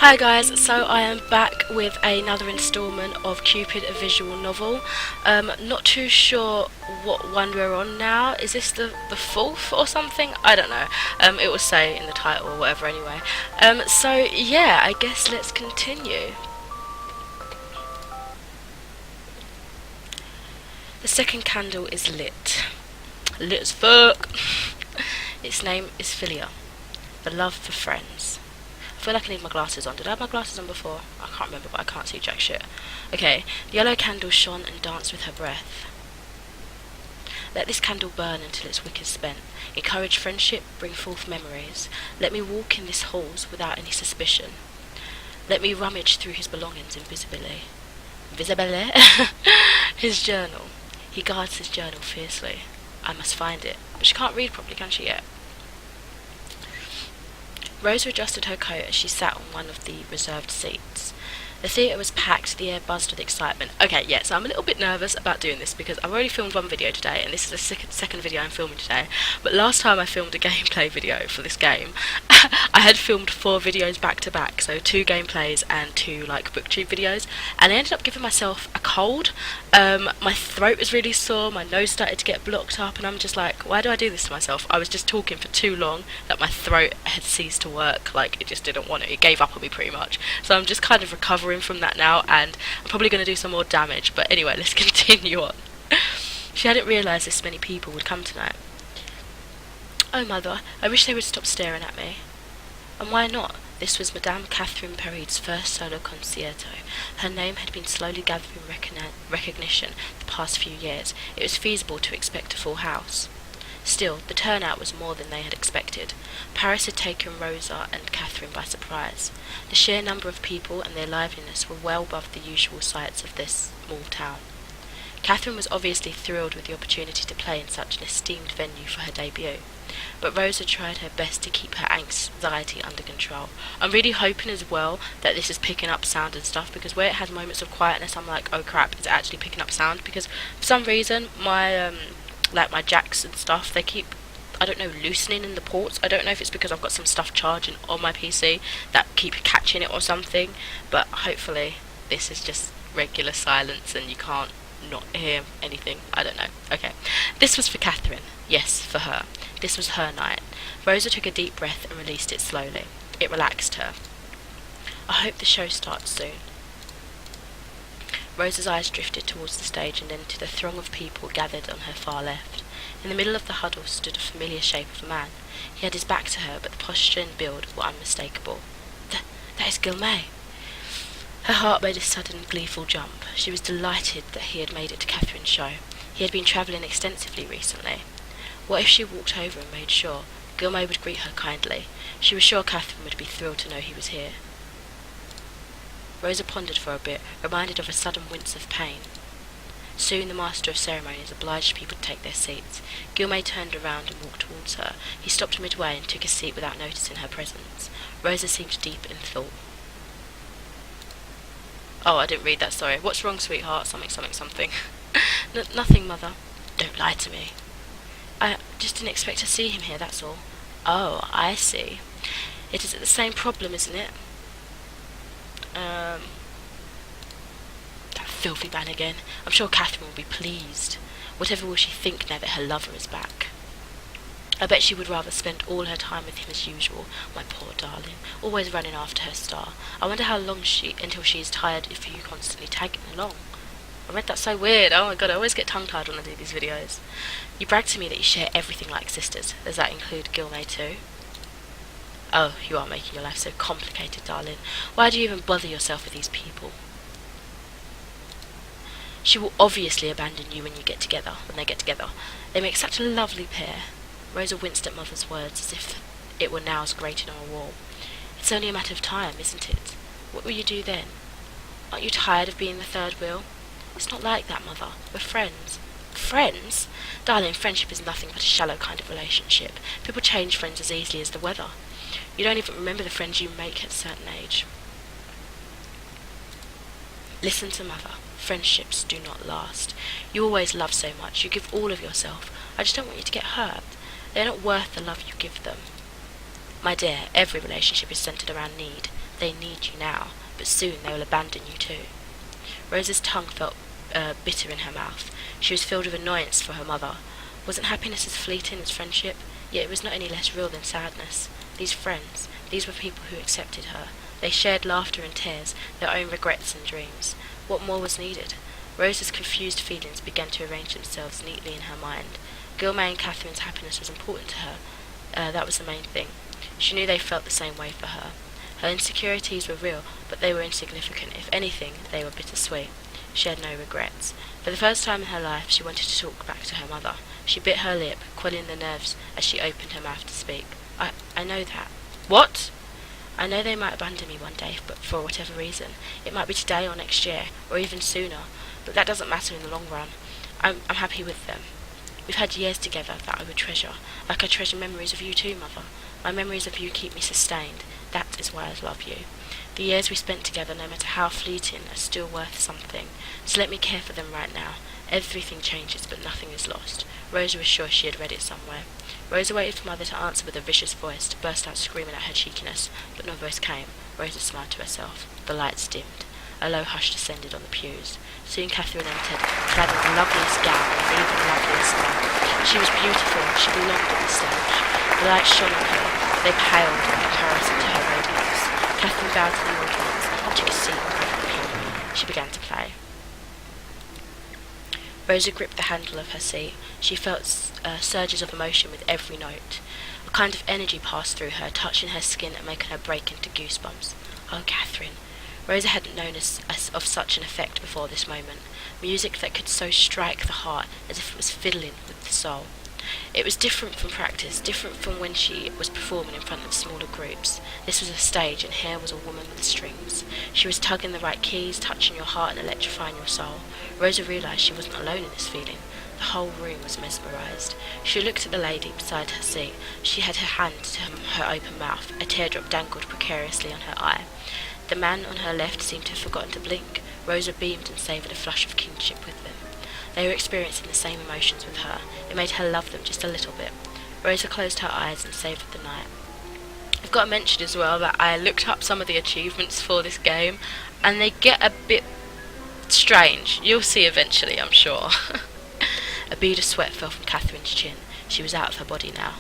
Hi guys, so I am back with another instalment of Cupid, a visual novel. Not too sure what one we're on now. Is this the fourth or something? I don't know. It will say in the title or whatever anyway. So yeah, I guess let's continue. The second candle is lit. Lit as fuck. Its name is Philia, the love for friends. I feel like I need my glasses on. Did I have my glasses on before? I can't remember, but I can't see jack shit. Okay, the yellow candle shone and danced with her breath. Let this candle burn until its wick is spent. Encourage friendship, bring forth memories. Let me walk in these halls without any suspicion. Let me rummage through his belongings invisibly. Visibly? His journal. He guards his journal fiercely. I must find it. But she can't read properly, can she yet? Rosa adjusted her coat as she sat on one of the reserved seats. The theatre was packed, the air buzzed with excitement. Okay, yeah, so I'm a little bit nervous about doing this because I've already filmed one video today, and this is the second video I'm filming today. But last time I filmed a gameplay video for this game, I had filmed 4 videos back to back, so 2 gameplays and 2 like booktube videos, and I ended up giving myself a cold. My throat was really sore, my nose started to get blocked up, and I'm just like, why do I do this to myself? I was just talking for too long that my throat had ceased to work, like it just didn't want it gave up on me pretty much. So I'm just kind of recovering from that now, and I'm probably going to do some more damage, but anyway, let's continue on. She hadn't realised this many people would come tonight. Oh mother, I wish they would stop staring at me. And why not? This was Madame Catherine Perride's first solo concerto. Her name had been slowly gathering recognition the past few years. It was feasible to expect a full house. Still, the turnout was more than they had expected. Paris had taken Rosa and Catherine by surprise. The sheer number of people and their liveliness were well above the usual sights of this small town. Catherine was obviously thrilled with the opportunity to play in such an esteemed venue for her debut, but Rosa tried her best to keep her anxiety under control. I'm really hoping as well that this is picking up sound and stuff, because where it has moments of quietness I'm like, oh crap, it's actually picking up sound, because for some reason my my jacks and stuff, they keep, I don't know, loosening in the ports. I don't know if it's because I've got some stuff charging on my PC that keep catching it or something, but hopefully this is just regular silence and you can't not hear anything. I don't know. Okay. This was for Catherine. Yes, for her. This was her night. Rosa took a deep breath and released it slowly. It relaxed her. I hope the show starts soon. Rosa's eyes drifted towards the stage and then to the throng of people gathered on her far left. In the middle of the huddle stood a familiar shape of a man. He had his back to her, but the posture and build were unmistakable. That is Guillemette. Her heart made a sudden gleeful jump. She was delighted that he had made it to Catherine's show. He had been travelling extensively recently. What if she walked over and made sure? Guillemette would greet her kindly. She was sure Catherine would be thrilled to know he was here. Rosa pondered for a bit, reminded of a sudden wince of pain. Soon the master of ceremonies obliged people to take their seats. Guillemette turned around and walked towards her. He stopped midway and took a seat without noticing her presence. Rosa seemed deep in thought. Oh, I didn't read that, sorry. What's wrong, sweetheart? Something. Nothing, mother. Don't lie to me. I just didn't expect to see him here, that's all. Oh, I see. It is the same problem, isn't it? That filthy man again. I'm sure Catherine will be pleased. Whatever will she think now that her lover is back? I bet she would rather spend all her time with him as usual. My poor darling, always running after her star. I wonder how long until she is tired of you constantly tagging along. I read that so weird. Oh my god, I always get tongue-tied when I do these videos. You brag to me that you share everything like sisters. Does that include Guillemette too? Oh, you are making your life so complicated, darling. Why do you even bother yourself with these people? She will obviously abandon you when they get together. They make such a lovely pair. Rosa winced at Mother's words as if it were nails grated on a wall. It's only a matter of time, isn't it? What will you do then? Aren't you tired of being the third wheel? It's not like that, Mother. We're friends. Friends? Darling, friendship is nothing but a shallow kind of relationship. People change friends as easily as the weather. You don't even remember the friends you make at a certain age. Listen to Mother. Friendships do not last. You always love so much. You give all of yourself. I just don't want you to get hurt. They're not worth the love you give them. My dear, every relationship is centered around need. They need you now, but soon they will abandon you too. Rosa's tongue felt bitter in her mouth. She was filled with annoyance for her mother. Wasn't happiness as fleeting as friendship? Yet it was not any less real than sadness. These friends, these were people who accepted her. They shared laughter and tears, their own regrets and dreams. What more was needed? Rosa's confused feelings began to arrange themselves neatly in her mind. Gilmay and Catherine's happiness was important to her. That was the main thing. She knew they felt the same way for her. Her insecurities were real, but they were insignificant. If anything, they were bittersweet. She had no regrets. For the first time in her life, she wanted to talk back to her mother. She bit her lip, quelling the nerves as she opened her mouth to speak. I know that. What? I know they might abandon me one day, but for whatever reason. It might be today or next year, or even sooner. But that doesn't matter in the long run. I'm happy with them. We've had years together that I would treasure, like I treasure memories of you too, Mother. My memories of you keep me sustained. That is why I love you. The years we spent together, no matter how fleeting, are still worth something. So let me care for them right now. Everything changes, but nothing is lost. Rosa was sure she had read it somewhere. Rosa waited for Mother to answer with a vicious voice, to burst out screaming at her cheekiness, but no voice came. Rosa smiled to herself. The lights dimmed. A low hush descended on the pews. Soon Catherine entered, clad in the loveliest gown and an even lovelier smile. She was beautiful. She belonged on the stage. The lights shone on her, but they paled in comparison to her radiance. Catherine bowed to the audience and took a seat in front of the piano. She began to play. Rosa gripped the handle of her seat. She felt surges of emotion with every note. A kind of energy passed through her, touching her skin and making her break into goosebumps. Oh, Catherine. Rosa hadn't known of such an effect before this moment. Music that could so strike the heart as if it was fiddling with the soul. It was different from practice, different from when she was performing in front of smaller groups. This was a stage, and here was a woman with strings. She was tugging the right keys, touching your heart and electrifying your soul. Rosa realised she wasn't alone in this feeling. The whole room was mesmerised. She looked at the lady beside her seat. She had her hand to her open mouth. A teardrop dangled precariously on her eye. The man on her left seemed to have forgotten to blink. Rosa beamed and savoured a flush of kinship with them. They were experiencing the same emotions with her. It made her love them just a little bit. Rosa closed her eyes and savoured the night. I've got to mention as well that I looked up some of the achievements for this game, and they get a bit strange. You'll see eventually, I'm sure. A bead of sweat fell from Catherine's chin. She was out of her body now.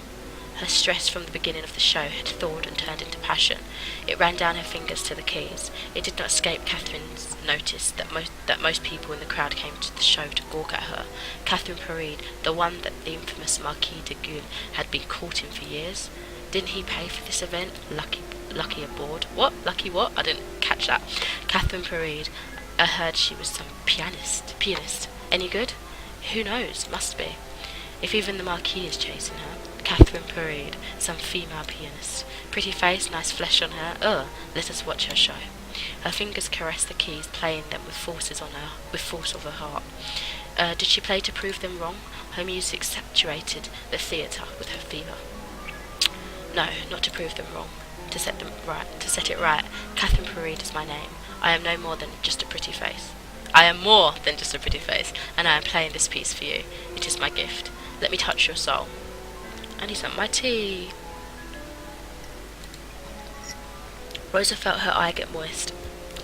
Her stress from the beginning of the show had thawed and turned into passion. It ran down her fingers to the keys. It did not escape Catherine's notice that most people in the crowd came to the show to gawk at her. Catherine Paride, the one that the infamous Marquis de Gaulle had been courting for years. Didn't he pay for this event? Lucky aboard. What? Lucky what? I didn't catch that. Catherine Paride. I heard she was some pianist. Any good? Who knows? Must be. If even the Marquis is chasing her. Catherine Paride, some female pianist. Pretty face, nice flesh on her. Ugh, let us watch her show. Her fingers caressed the keys, playing them with force of her heart. Did she play to prove them wrong? Her music saturated the theatre with her fever. No, not to prove them wrong. To set it right. Catherine Paride is my name. I am no more than just a pretty face. I am more than just a pretty face, and I am playing this piece for you. It is my gift. Let me touch your soul. I need some of my tea. Rosa felt her eye get moist.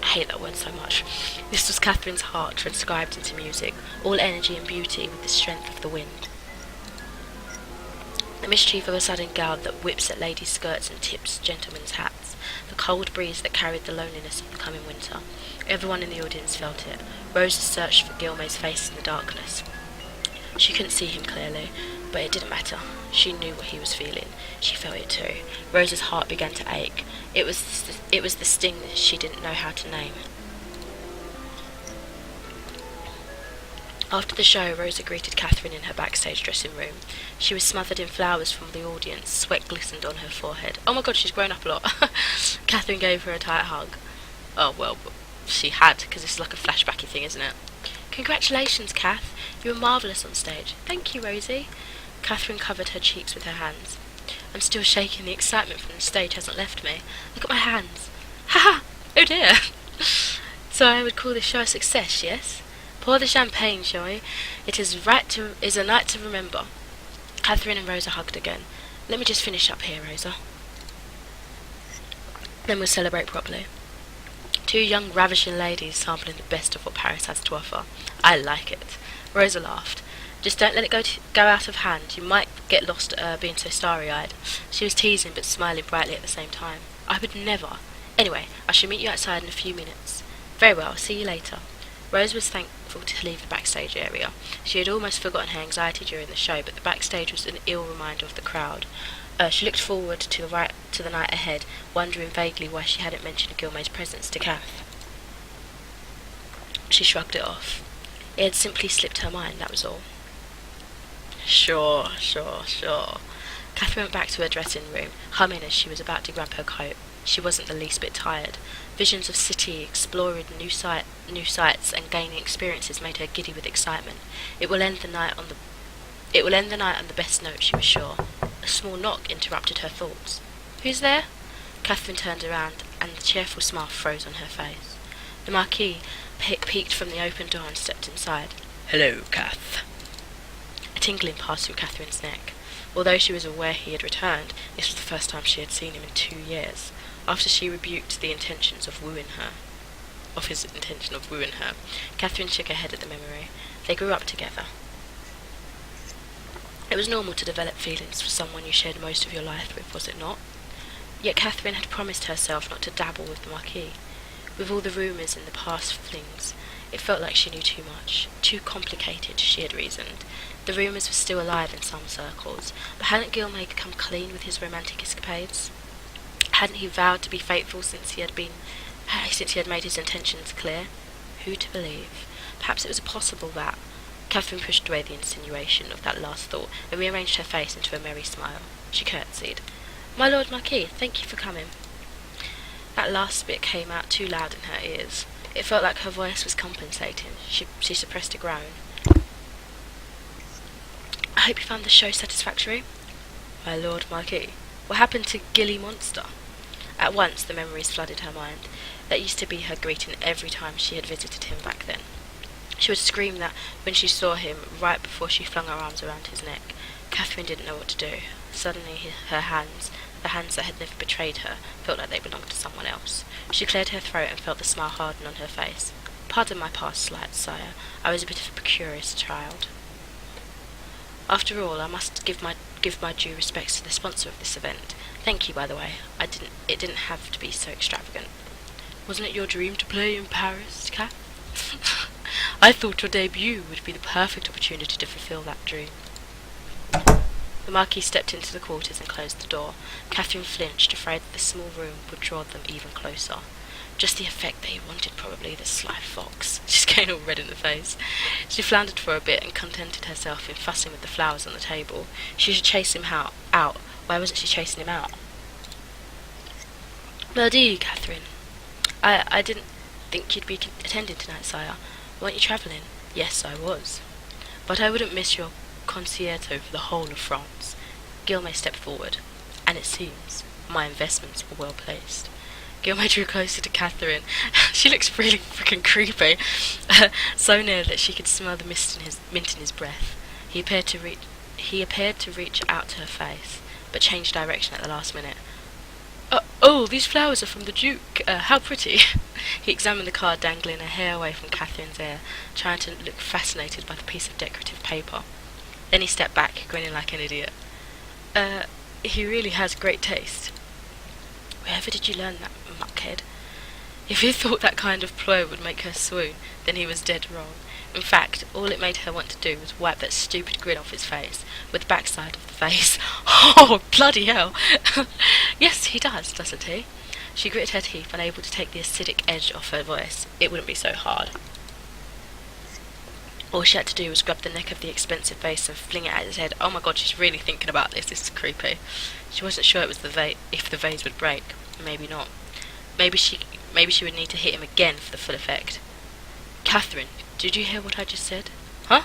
I hate that word so much. This was Catherine's heart transcribed into music, all energy and beauty with the strength of the wind. The mischief of a sudden gale that whips at ladies' skirts and tips gentlemen's hats. The cold breeze that carried the loneliness of the coming winter. Everyone in the audience felt it. Rosa searched for Gilmay's face in the darkness. She couldn't see him clearly, but it didn't matter. She knew what he was feeling. She felt it too. Rosa's heart began to ache. It was the sting that she didn't know how to name. After the show, Rosa greeted Catherine in her backstage dressing room. She was smothered in flowers from the audience. Sweat glistened on her forehead. Oh my god, she's grown up a lot. Catherine gave her a tight hug. Oh well, she had, because it's like a flashbacky thing, isn't it? Congratulations, Kath. You were marvellous on stage. Thank you, Rosie. Catherine covered her cheeks with her hands. I'm still shaking. The excitement from the stage hasn't left me. Look at my hands. Ha ha! Oh dear. So I would call this show a success, yes? Pour the champagne, shall we? It is a night to remember. Catherine and Rosa hugged again. Let me just finish up here, Rosa. Then we'll celebrate properly. Two young ravishing ladies sampling the best of what Paris has to offer. I like it. Rosa laughed. Just don't let it go out of hand. You might get lost at her being so starry-eyed. She was teasing but smiling brightly at the same time. I would never. Anyway, I shall meet you outside in a few minutes. Very well, see you later. Rose was thankful to leave the backstage area. She had almost forgotten her anxiety during the show, but the backstage was an ill reminder of the crowd. She looked forward to the night ahead, wondering vaguely why she hadn't mentioned Gilmay's presence to Kath. She shrugged it off. It had simply slipped her mind, that was all. Sure. Catherine went back to her dressing room, humming as she was about to grab her coat. She wasn't the least bit tired. Visions of city, exploring new sights and gaining experiences made her giddy with excitement. It will end the night on the best note, she was sure. A small knock interrupted her thoughts. Who's there? Catherine turned around, and the cheerful smile froze on her face. The Marquis peeked from the open door and stepped inside. Hello, Kath. A tingling passed through Catherine's neck. Although she was aware he had returned, this was the first time she had seen him in 2 years. After she rebuked his intention of wooing her, Catherine shook her head at the memory. They grew up together. It was normal to develop feelings for someone you shared most of your life with, was it not? Yet Catherine had promised herself not to dabble with the Marquis. With all the rumours and the past flings, it felt like she knew too much, too complicated, she had reasoned. The rumours were still alive in some circles, but hadn't Gilmay come clean with his romantic escapades? Hadn't he vowed to be faithful since he had made his intentions clear? Who to believe? Perhaps it was possible that... Catherine pushed away the insinuation of that last thought and rearranged her face into a merry smile. She curtsied. My Lord Marquis, thank you for coming. That last bit came out too loud in her ears. It felt like her voice was compensating. She suppressed a groan. I hope you found the show satisfactory. My Lord Marquis, what happened to Gilly Monster? At once the memories flooded her mind. That used to be her greeting every time she had visited him back then. She would scream that when she saw him, right before she flung her arms around his neck. Catherine didn't know what to do. Suddenly her hands, the hands that had never betrayed her, felt like they belonged to someone else. She cleared her throat and felt the smile harden on her face. Pardon my past slights, sire. I was a bit of a curious child. After all, I must give my due respects to the sponsor of this event. Thank you, by the way. It didn't have to be so extravagant. Wasn't it your dream to play in Paris, Kath? I thought your debut would be the perfect opportunity to fulfill that dream. The Marquis stepped into the quarters and closed the door. Catherine flinched, afraid that the small room would draw them even closer. Just the effect that he wanted, probably, the sly fox. She's getting all red in the face. She floundered for a bit and contented herself in fussing with the flowers on the table. She should chase him out. Why wasn't she chasing him out? Merdi, Catherine. I didn't think you'd be attending tonight, sire. Weren't you travelling? Yes, I was. But I wouldn't miss your concerto for the whole of France. Gilmay stepped forward, and it seems my investments were well placed. Gilmay drew closer to Catherine. She looks really freaking creepy. So near that she could smell the mint in his breath. He appeared to reach out to her face, but changed direction at the last minute. Oh, these flowers are from the Duke. How pretty. He examined the card dangling a hair away from Catherine's ear, trying to look fascinated by the piece of decorative paper. Then he stepped back, grinning like an idiot. He really has great taste. Wherever did you learn that, muckhead? If he thought that kind of ploy would make her swoon, then he was dead wrong. In fact, all it made her want to do was wipe that stupid grin off his face, with the backside of the face. Oh, bloody hell! Yes, he does, doesn't he? She gritted her teeth, unable to take the acidic edge off her voice. It wouldn't be so hard. All she had to do was grab the neck of the expensive vase and fling it at his head. Oh my god, she's really thinking about this. This is creepy. She wasn't sure it was if the vase would break. Maybe not. Maybe she would need to hit him again for the full effect. Catherine, did you hear what I just said? Huh?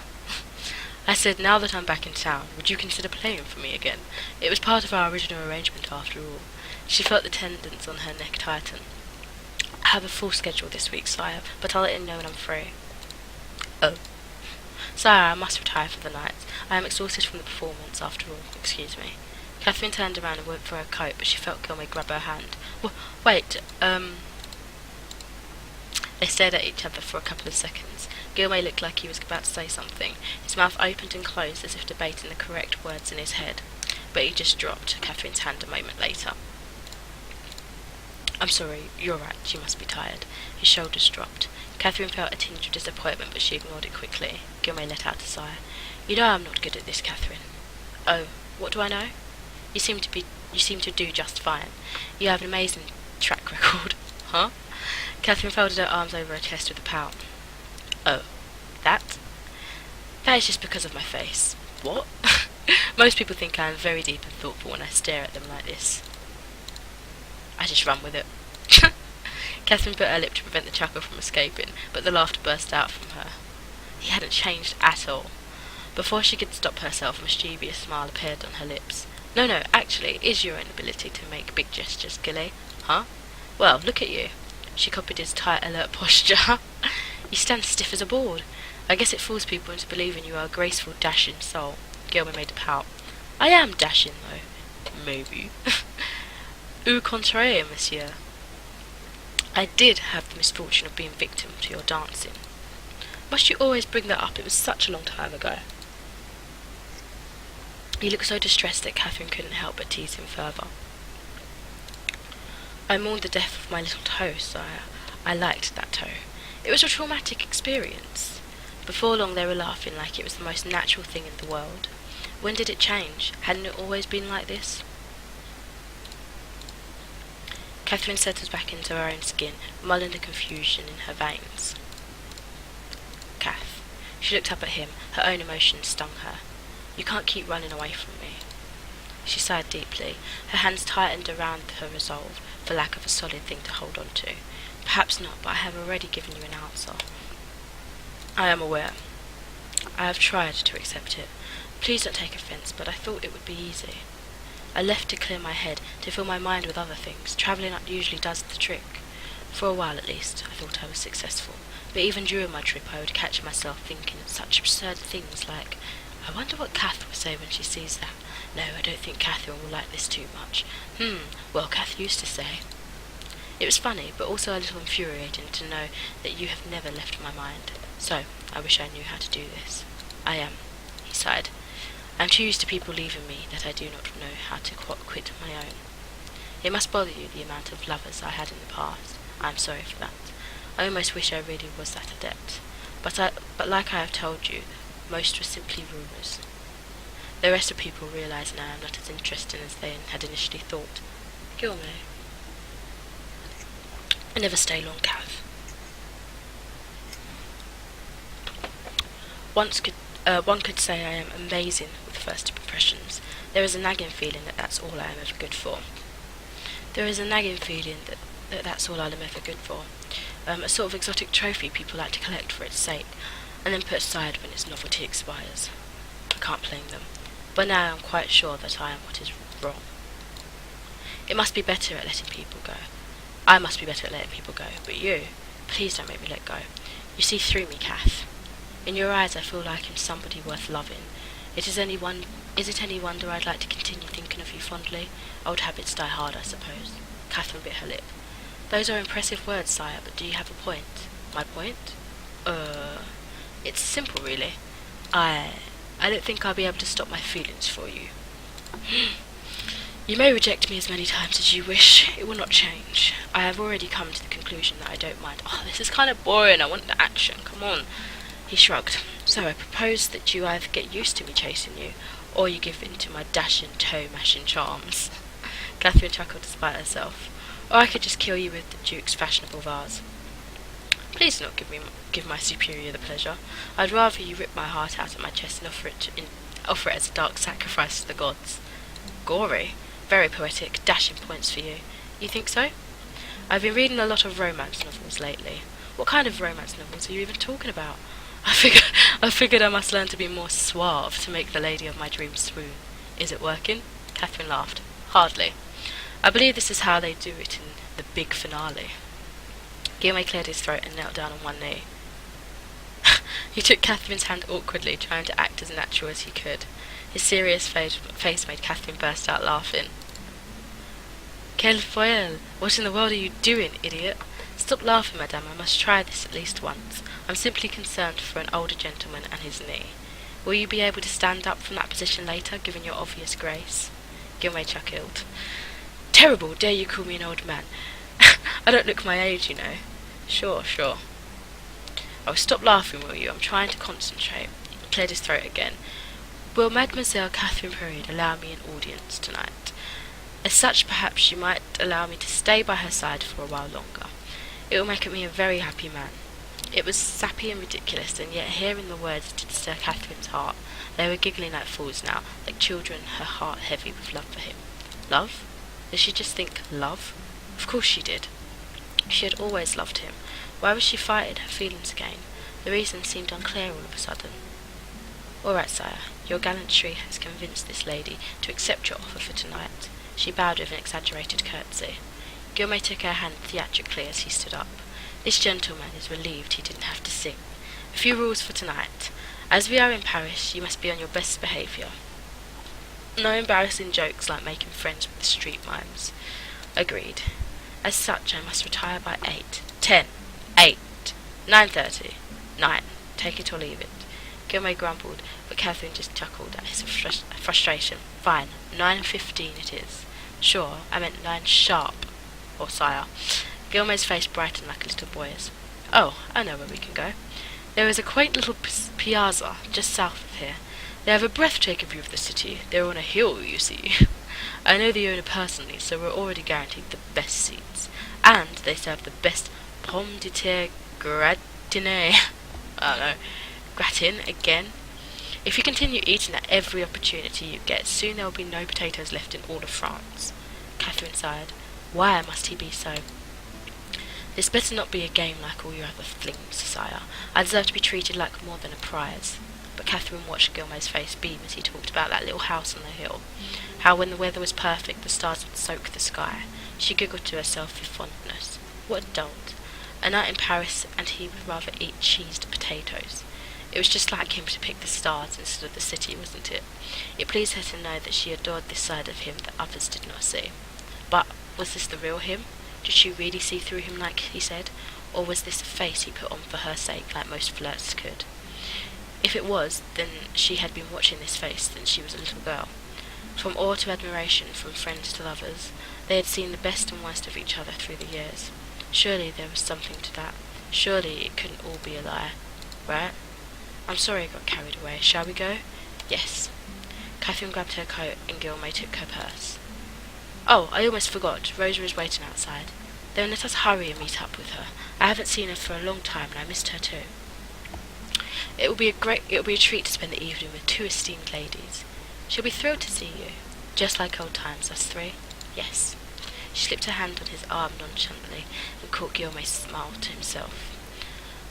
I said, now that I'm back in town, would you consider playing for me again? It was part of our original arrangement after all. She felt the tendons on her neck tighten. I have a full schedule this week, sire, but I'll let you know when I'm free. Oh. Sire, I must retire for the night. I am exhausted from the performance, after all. Excuse me. Catherine turned around and went for her coat, but she felt Gilmay grab her hand. Wait, They stared at each other for a couple of seconds. Gilmay looked like he was about to say something. His mouth opened and closed as if debating the correct words in his head, but he just dropped Catherine's hand a moment later. I'm sorry, you're right, she must be tired. His shoulders dropped. Catherine felt a tinge of disappointment, but she ignored it quickly. Gilmay let out a sigh. You know I'm not good at this, Catherine. Oh, what do I know? You seem to do just fine. You have an amazing track record. Huh? Catherine folded her arms over her chest with a pout. Oh, that? That is just because of my face. What? Most people think I am very deep and thoughtful when I stare at them like this. I just run with it. Catherine bit her lip to prevent the chuckle from escaping, but the laughter burst out from her. He hadn't changed at all. Before she could stop herself, a mischievous smile appeared on her lips. No, actually, it is your own ability to make big gestures, Gilly. Huh? Well, look at you. She copied his tight, alert posture. You stand stiff as a board. I guess it fools people into believing you are a graceful, dashing soul. Gilmay made a pout. I am dashing, though. Maybe. Au contraire, monsieur. I did have the misfortune of being victim to your dancing. Must you always bring that up? It was such a long time ago. He looked so distressed that Catherine couldn't help but tease him further. I mourned the death of my little toe, sire. I liked that toe. It was a traumatic experience. Before long they were laughing like it was the most natural thing in the world. When did it change? Hadn't it always been like this? Catherine settled back into her own skin, mulling the confusion in her veins. Kath. She looked up at him. Her own emotions stung her. You can't keep running away from me. She sighed deeply. Her hands tightened around her resolve, for lack of a solid thing to hold on to. Perhaps not, but I have already given you an answer. I am aware. I have tried to accept it. Please don't take offence, but I thought it would be easy. I left to clear my head, to fill my mind with other things. Travelling usually does the trick. For a while at least, I thought I was successful. But even during my trip I would catch myself thinking such absurd things like, I wonder what Kath will say when she sees that. No, I don't think Catherine will like this too much. Well, Kath used to say. It was funny, but also a little infuriating to know that you have never left my mind. So, I wish I knew how to do this. I am, he sighed. I am too used to people leaving me that I do not know how to quit my own. It must bother you the amount of lovers I had in the past. I am sorry for that. I almost wish I really was that adept. But like I have told you, most were simply rumours. The rest of people realise now I am not as interesting as they had initially thought. Gilmay. I never stay long, Kath. One could say I am amazing with first impressions. There is a nagging feeling that that's all I am ever good for. That's all I am ever good for. A sort of exotic trophy people like to collect for its sake, and then put aside when its novelty expires. I can't blame them. But now I am quite sure that I am what is wrong. It must be better at letting people go. I must be better at letting people go, but you, please don't make me let go. You see through me, Kath. In your eyes I feel like I'm somebody worth loving. Is it any wonder I'd like to continue thinking of you fondly? Old habits die hard, I suppose. Catherine bit her lip. Those are impressive words, sire, but do you have a point? My point? It's simple, really. I don't think I'll be able to stop my feelings for you. You may reject me as many times as you wish. It will not change. I have already come to the conclusion that I don't mind. Oh, this is kind of boring. I want the action. Come on. He shrugged. So I propose that you either get used to me chasing you, or you give in to my dashing, toe-mashing charms. Catherine chuckled despite herself. Or I could just kill you with the Duke's fashionable vase. Please do not give my superior the pleasure. I'd rather you rip my heart out of my chest and offer it as a dark sacrifice to the gods. Gory. Very poetic. Dashing points for you. You think so? I've been reading a lot of romance novels lately. What kind of romance novels are you even talking about? I figured I must learn to be more suave to make the lady of my dreams swoon. Is it working? Catherine laughed. Hardly. I believe this is how they do it in the big finale. Gilmay cleared his throat and knelt down on one knee. He took Catherine's hand awkwardly, trying to act as natural as he could. His serious face made Catherine burst out laughing. Quelle folle! What in the world are you doing, idiot? Stop laughing, madame. I must try this at least once. I'm simply concerned for an older gentleman and his knee. Will you be able to stand up from that position later, given your obvious grace? Guillemot chuckled. Terrible! Dare you call me an old man? I don't look my age, you know. Sure. Oh, stop laughing, will you? I'm trying to concentrate. He cleared his throat again. Will Mademoiselle Catherine Parade allow me an audience tonight? As such, perhaps she might allow me to stay by her side for a while longer. It will make me a very happy man. It was sappy and ridiculous, and yet hearing the words did stir Catherine's heart. They were giggling like fools now, like children, her heart heavy with love for him. Love? Did she just think love? Of course she did. She had always loved him. Why was she fighting her feelings again? The reason seemed unclear all of a sudden. All right, sire. Your gallantry has convinced this lady to accept your offer for tonight. She bowed with an exaggerated curtsy. Guillemot took her hand theatrically as he stood up. This gentleman is relieved he didn't have to sing. A few rules for tonight. As we are in Paris, you must be on your best behaviour. No embarrassing jokes like making friends with the street mimes. Agreed. As such, I must retire by 8, 10, 8, 9:30, 9. Take it or leave it. Guillemot grumbled, but Catherine just chuckled at his frustration. Fine, 9:15 it is. Sure, I meant 9 sharp, or sire. Guillemot's face brightened like a little boy's. Oh, I know where we can go. There is a quaint little piazza just south of here. They have a breathtaking view of the city. They're on a hill, you see. I know the owner personally, so we're already guaranteed the best seats. And they serve the best pomme de terre gratinée. I don't know. Gratin again. If you continue eating at every opportunity you get, soon there will be no potatoes left in all of France. Catherine sighed. Why must he be so? This better not be a game like all your other flings, sire. I deserve to be treated like more than a prize. But Catherine watched Guillemot's face beam as he talked about that little house on the hill. How when the weather was perfect, the stars would soak the sky. She giggled to herself with fondness. What a dolt. A night in Paris, and he would rather eat cheesed potatoes. It was just like him to pick the stars instead of the city, wasn't it? It pleased her to know that she adored this side of him that others did not see. But was this the real him? Did she really see through him like he said? Or was this a face he put on for her sake like most flirts could? If it was, then she had been watching this face since she was a little girl. From awe to admiration, from friends to lovers, they had seen the best and worst of each other through the years. Surely there was something to that. Surely it couldn't all be a lie. Right? I'm sorry I got carried away. Shall we go? Yes. Catherine grabbed her coat and Guillemot took her purse. Oh, I almost forgot. Rosa is waiting outside. Then let us hurry and meet up with her. I haven't seen her for a long time and I missed her too. It will be a treat to spend the evening with 2 esteemed ladies. She'll be thrilled to see you. Just like old times, us 3. Yes. She slipped her hand on his arm nonchalantly and caught Guillemot's smile to himself.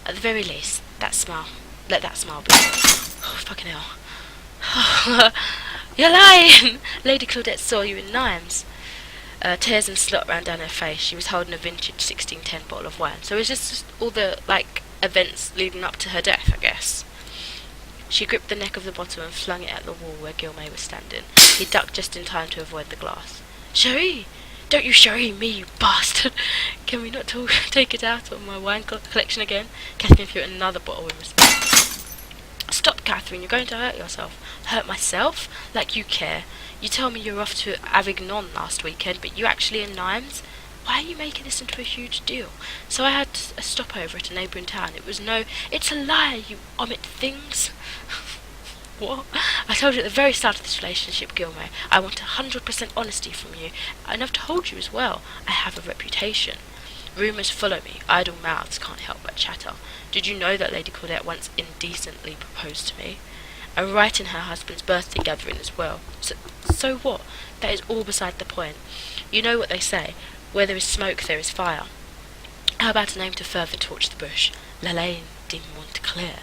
At the very least, that smile. Let that smile be. Oh, fucking hell. You're lying! Lady Claudette saw you in Nimes. Tears and snot ran down her face. She was holding a vintage 1610 bottle of wine. So it was just all the, events leading up to her death, I guess. She gripped the neck of the bottle and flung it at the wall where Guillemot was standing. He ducked just in time to avoid the glass. Cherie! Don't you Cherie me, you bastard! Can we not take it out of my wine collection again? Catherine threw another bottle with respect. Stop, Catherine, you're going to hurt yourself. Hurt myself? Like you care. You tell me you were off to Avignon last weekend, but you actually in Nimes? Why are you making this into a huge deal? So I had a stopover at a neighbouring town. It's a lie, you omit things. What? I told you at the very start of this relationship, Guillemot, I want 100% honesty from you, and I've told you as well, I have a reputation. Rumours follow me, idle mouths can't help but chatter. Did you know that Lady Claudette once indecently proposed to me? And right in her husband's birthday gathering as well. So what? That is all beside the point. You know what they say, where there is smoke there is fire. How about a name to further torch the bush? Lalaine de Montclair.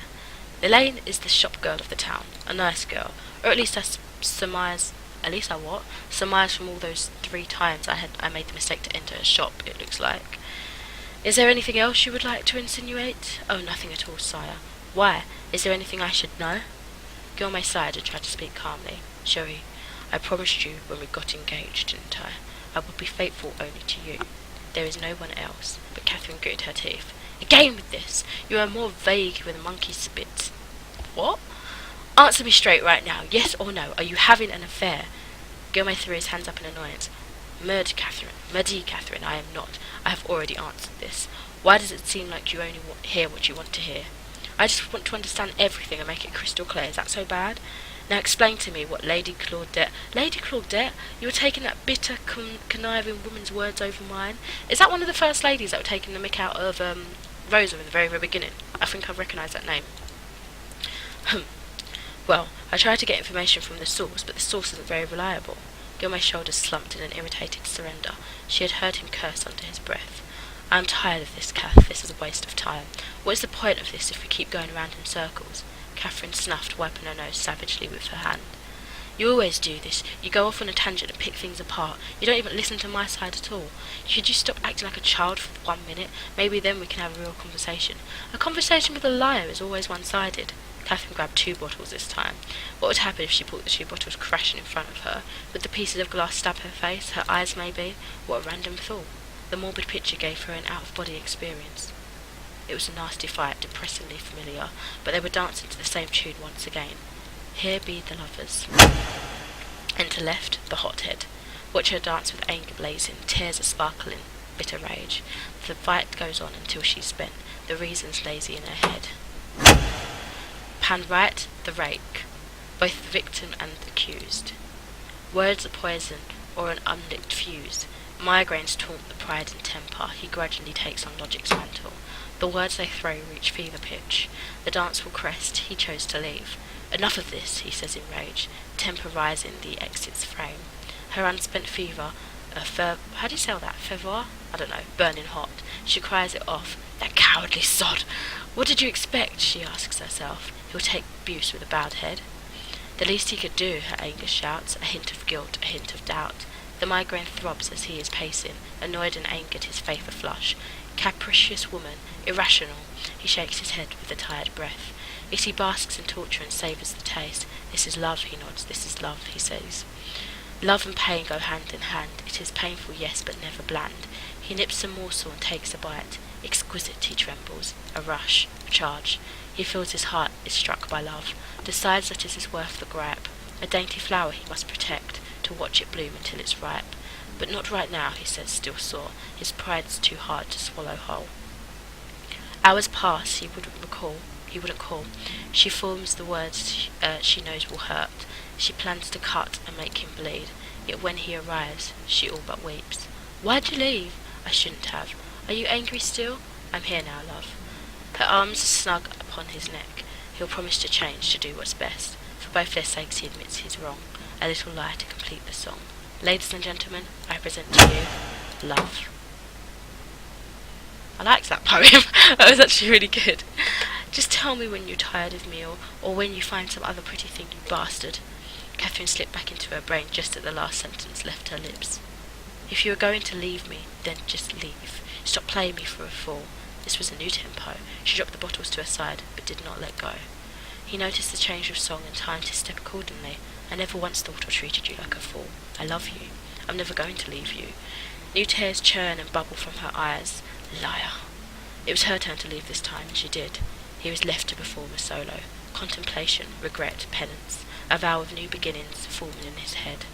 Lalaine is the shop girl of the town, a nice girl, or at least I surmise from all those 3 times I made the mistake to enter a shop, it looks like. Is there anything else you would like to insinuate? Oh, nothing at all, sire. Why? Is there anything I should know? Go on my side and try to speak calmly. Sherry, I promised you when we got engaged, didn't I? I would be faithful only to you. There is no one else. But Catherine gritted her teeth. Again with this! You are more vague than a monkey spits. What? Answer me straight right now. Yes or no? Are you having an affair? Gilmay threw his hands up in annoyance. Murdy, Catherine, I am not. I have already answered this. Why does it seem like you only hear what you want to hear? I just want to understand everything and make it crystal clear. Is that so bad? Now explain to me what Lady Claudette... Lady Claudette? You were taking that bitter, conniving woman's words over mine? Is that one of the first ladies that were taking the mick out of Rosa in the very, very beginning? I think I recognise that name. Well, I tried to get information from the source, but the source isn't very reliable. Gilmay's shoulders slumped in an irritated surrender. She had heard him curse under his breath. I am tired of this, Kath. This is a waste of time. What is the point of this if we keep going around in circles? Catherine snuffed, wiping her nose savagely with her hand. You always do this. You go off on a tangent and pick things apart. You don't even listen to my side at all. Should you stop acting like a child for 1 minute? Maybe then we can have a real conversation. A conversation with a liar is always one-sided. Catherine grabbed 2 bottles this time. What would happen if she brought the 2 bottles crashing in front of her? Would the pieces of glass stab her face, her eyes maybe? What a random thought. The morbid picture gave her an out-of-body experience. It was a nasty fight, depressingly familiar, but they were dancing to the same tune once again. Here be the lovers. Enter left, the hothead. Watch her dance with anger blazing, tears are sparkling, bitter rage. The fight goes on until she's spent, the reasons lazy in her head. Pan right, the rake. Both the victim and the accused. Words are poison, or an unlit fuse. Migraines taunt the pride and temper. He gradually takes on logic's mantle. The words they throw reach fever pitch. The dance will crest. He chose to leave. Enough of this, he says in rage. Temper rising, the exits frame. Her unspent fever, how do you say that? Fervor? I don't know. Burning hot. She cries it off. That cowardly sod! What did you expect? She asks herself. He'll take abuse with a bowed head. The least he could do, her anger shouts, a hint of guilt, a hint of doubt. The migraine throbs as he is pacing, annoyed and angered, his face aflush. Capricious woman, irrational. He shakes his head with a tired breath. Yet he basks in torture and savours the taste. This is love, he nods. This is love, he says. Love and pain go hand in hand. It is painful, yes, but never bland. He nips a morsel and takes a bite. Exquisite, he trembles. A rush, a charge. He feels his heart is struck by love. Decides that it is worth the gripe. A dainty flower he must protect, to watch it bloom until it's ripe. But not right now, he says, still sore. His pride's too hard to swallow whole. Hours pass, he wouldn't call. She forms the words she knows will hurt. She plans to cut and make him bleed. Yet when he arrives, she all but weeps. Why'd you leave? I shouldn't have. Are you angry still? I'm here now, love. Her arms snug upon his neck. He'll promise to change, to do what's best. For both their sakes he admits he's wrong. A little lie to complete the song. Ladies and gentlemen, I present to you, Love. I liked that poem. That was actually really good. Just tell me when you're tired of me, or when you find some other pretty thing, you bastard. Catherine slipped back into her brain just as the last sentence left her lips. If you are going to leave me, then just leave. Stop playing me for a fool. This was a new tempo. She dropped the bottles to her side, but did not let go. He noticed the change of song and timed his step accordingly. I never once thought or treated you like a fool. I love you. I'm never going to leave you. New tears churn and bubble from her eyes. Liar. It was her turn to leave this time, and she did. He was left to perform a solo. Contemplation, regret, penance. A vow of new beginnings forming in his head.